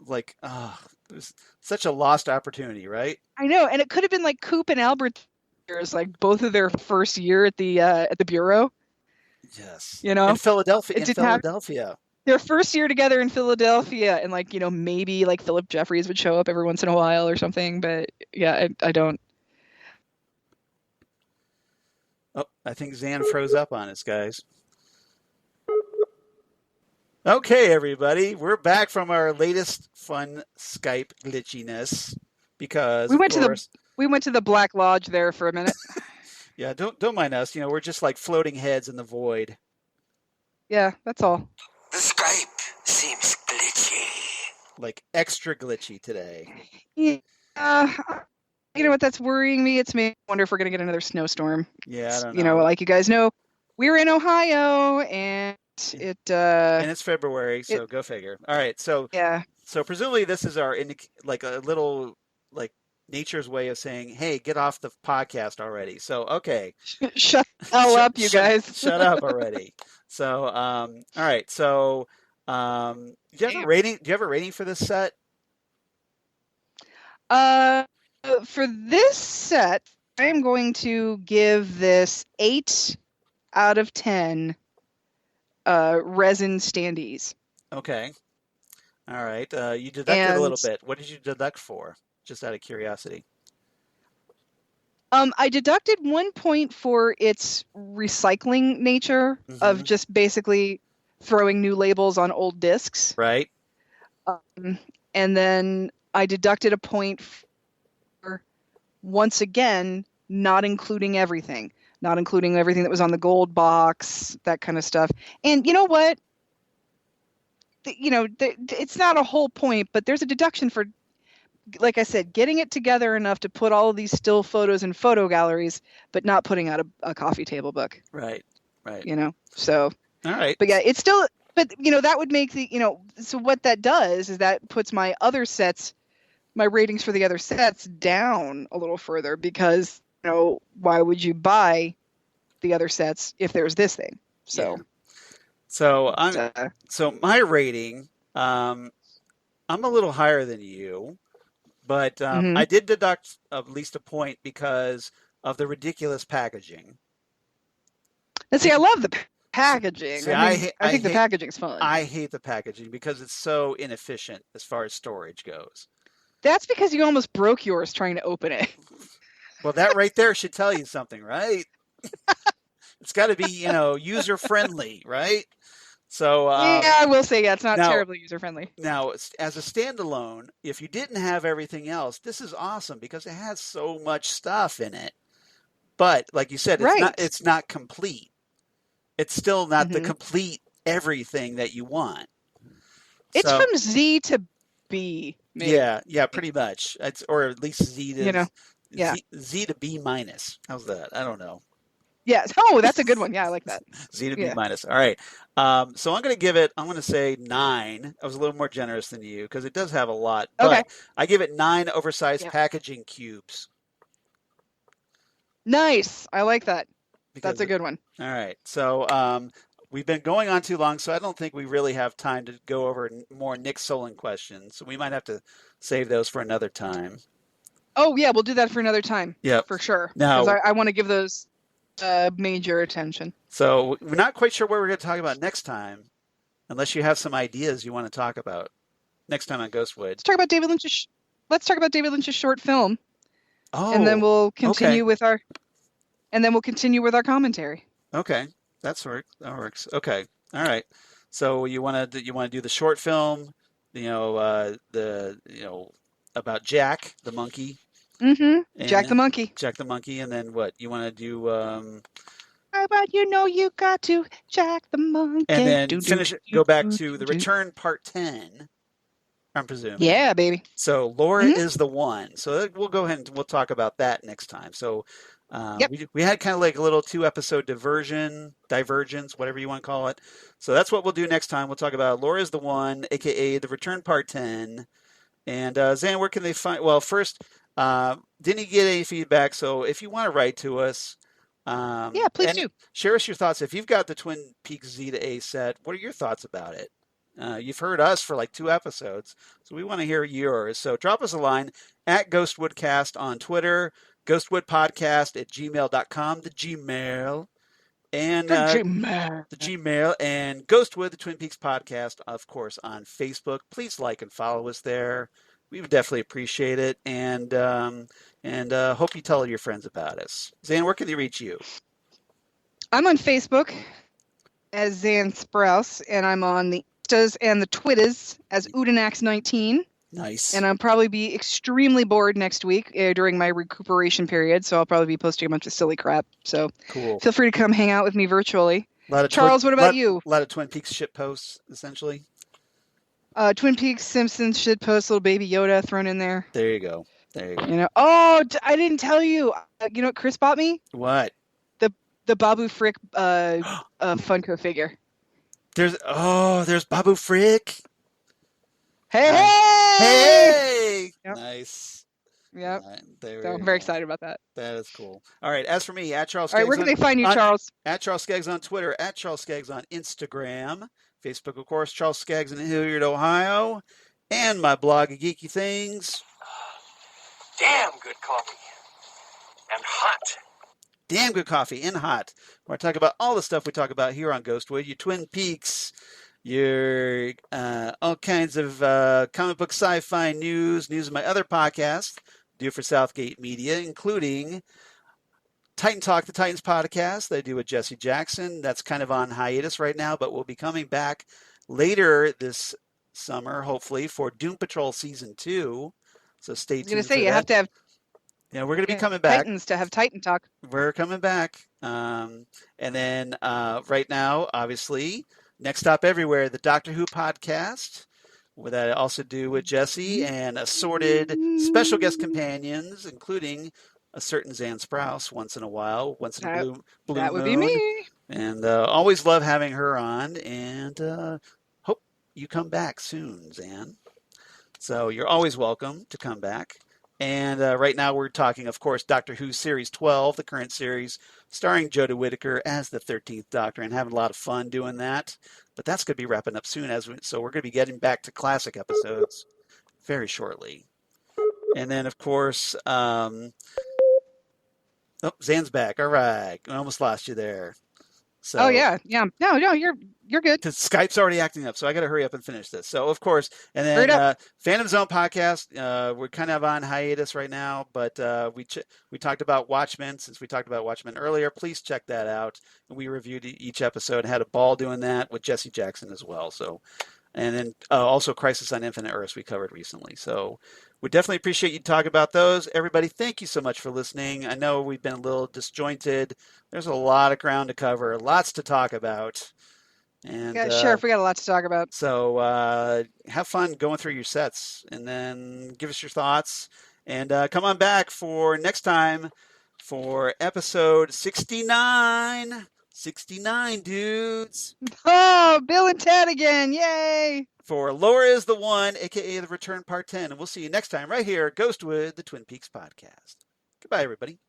like, it was such a lost opportunity, right? I know, and it could have been like Coop and Albert, like both of their first year at the bureau. Yes. In Philadelphia. Their first year together in Philadelphia, and maybe like Philip Jeffries would show up every once in a while or something. But yeah, I don't. Oh, I think Xan froze up on us, guys. Okay, everybody, we're back from our latest fun Skype glitchiness because we went to the Black Lodge there for a minute. Yeah, don't mind us. We're just like floating heads in the void. Yeah, that's all. The Skype seems glitchy. Like extra glitchy today. Yeah. You know what? That's worrying me. It's me. I wonder if we're gonna get another snowstorm. Yeah, I don't know. Like you guys know, we're in Ohio and and it's February, so go figure. All right, so yeah. So presumably this is our like a little like nature's way of saying, "Hey, get off the podcast already." So okay, shut the hell up, you guys. Shut up already. So all right. So do you have a rating? Do you have a rating for this set? For this set, I am going to give this 8 out of 10 resin standees. Okay. All right. You deducted a little bit. What did you deduct for? Just out of curiosity. I deducted 1 point for its recycling nature of just basically throwing new labels on old discs. Right. And then I deducted a point for, once again, not including everything. Not including everything that was on the gold box, that kind of stuff. And you know what? It's not a whole point, but there's a deduction for, like I said, getting it together enough to put all of these still photos in photo galleries, but not putting out a coffee table book. Right. So. All right. But yeah, it's still, but that would make so what that does is that puts my other sets, my ratings for the other sets down a little further because, why would you buy the other sets if there's this thing? So. Yeah. So my rating, I'm a little higher than you, but I did deduct at least a point because of the ridiculous packaging. And see, I love the packaging. See, I think the packaging's fun. I hate the packaging because it's so inefficient as far as storage goes. That's because you almost broke yours trying to open it. Well, that right there should tell you something, right? It's got to be, user friendly, right? So yeah, I will say, it's not terribly user friendly. Now, as a standalone, if you didn't have everything else, this is awesome because it has so much stuff in it. But like you said, it's not complete. It's still not the complete everything that you want. It's So from Z to B, maybe. yeah, pretty much. Or at least Z to You know, yeah. Z to B minus. How's that? I don't know. Yeah. Oh, that's a good one. Yeah, I like that. Z to B Yeah. minus. All right. So I'm going to give it, I'm going to say 9. I was a little more generous than you because it does have a lot, Okay. but I give it 9 oversized Yeah. packaging cubes. Nice. I like that. Because, That's a good one. all right. So we've been going on too long, so I don't think we really have time to go over more Nick Solon questions. So we might have to save those for another time. Oh, yeah, we'll do that for another time. Yep. For sure. Now- Because I want to give those major attention. So we're not quite sure what we're going to talk about next time, unless you have some ideas you want to talk about next time on Ghostwood. Let's talk about David Lynch's short film, Oh, and then we'll continue okay. with our commentary. Okay, that works. Okay, all right. So you want to do the short film, about Jack the monkey. Mm-hmm. Jack the And- monkey. Jack the monkey, and then what? You want to do, How about you got to Jack the monkey? and then Do, do, finish. do, Go back do, to the do. Return Part 10. I'm presuming. Yeah, baby. So Laura Mhm. is the one. So we'll go ahead and we'll talk about that next time. So Yep. we had kind of like a little 2-episode divergence, whatever you want to call it. So that's what we'll do next time. We'll talk about Laura is the one, aka the Return Part 10. And Xan, where can they find? Well, first, didn't you get any feedback? So if you want to write to us, Yeah, please and do. share us your thoughts. If you've got the Twin Peaks Z to A set, what are your thoughts about it? You've heard us for like 2 episodes, so we want to hear yours. So drop us a line at GhostwoodCast on Twitter, ghostwoodpodcast@gmail.com, the Gmail, and the Gmail, and Ghostwood, the Twin Peaks podcast, of course, on Facebook. Please like and follow us there. We would definitely appreciate it, and hope you tell your friends about us. Xan, where can they reach you? I'm on Facebook as Xan Sprouse, and I'm on the Instas and the Twitters as Udinax19. Nice. And I'll probably be extremely bored next week during my recuperation period, so I'll probably be posting a bunch of silly crap. So Cool. feel free to come hang out with me virtually. A lot of Charles, what about you? A lot of Twin Peaks shit posts, essentially. Twin Peaks, Simpsons, shit post, little Baby Yoda thrown in there. There you go. There you go. You know. Oh, I didn't tell you. You know what Chris bought me? What? The Babu Frick Funko figure. There's Babu Frick. Hey! Hey! Yep. Nice. Yep. All right, there So we I'm very go. excited about that. That is cool. All right. As for me, at Charles All right, Skaggs where can on- they find you, on- Charles? At Charles Skaggs on Twitter, at Charles Skaggs on Instagram, Facebook, of course, Charles Skaggs in Hilliard, Ohio, and my blog, Geeky Things. Damn good coffee. And hot. Damn good coffee and hot. Where I talk about all the stuff we talk about here on Ghostwood, your Twin Peaks, your all kinds of comic book sci-fi news of my other podcasts, do for Southgate Media, including Titan Talk, the Titans podcast that I do with Jesse Jackson. That's kind of on hiatus right now, but we'll be coming back later this summer, hopefully, for Doom Patrol Season 2. So stay I was tuned going to say, for you that. have to have Yeah, we're going to be coming back. Titans to have Titan Talk. We're coming back. And then right now, obviously, Next Stop Everywhere, the Doctor Who podcast, that I also do with Jesse, and assorted special guest companions, including a certain Xan Sprouse once in a while, once in a blue That would moon. be me. And always love having her on, and hope you come back soon, Xan. So you're always welcome to come back. And right now we're talking, of course, Doctor Who Series 12, the current series, starring Jodie Whittaker as the 13th Doctor, and having a lot of fun doing that. But that's going to be wrapping up soon, so we're going to be getting back to classic episodes very shortly. And then, of course, Zan's back. All right. I almost lost you there. So, Oh yeah. No, you're good. because Skype's already acting up, so I got to hurry up and finish this. So, of course, and Hurry then up. Phantom Zone podcast. We're kind of on hiatus right now, but we talked about Watchmen. Since we talked about Watchmen earlier, please check that out. And we reviewed each episode and had a ball doing that with Jesse Jackson as well. So, and then also Crisis on Infinite Earths we covered recently. So, we definitely appreciate you talking about those. Everybody, thank you so much for listening. I know we've been a little disjointed. There's a lot of ground to cover, lots to talk about. And Yeah, Sheriff, we got a lot to talk about. so have fun going through your sets, and then give us your thoughts. And come on back for next time for episode 69. 69, dudes. Oh, Bill and Ted again. Yay. For Laura is the One, a.k.a. The Return Part 10. And we'll see you next time right here at Ghostwood, the Twin Peaks podcast. Goodbye, everybody.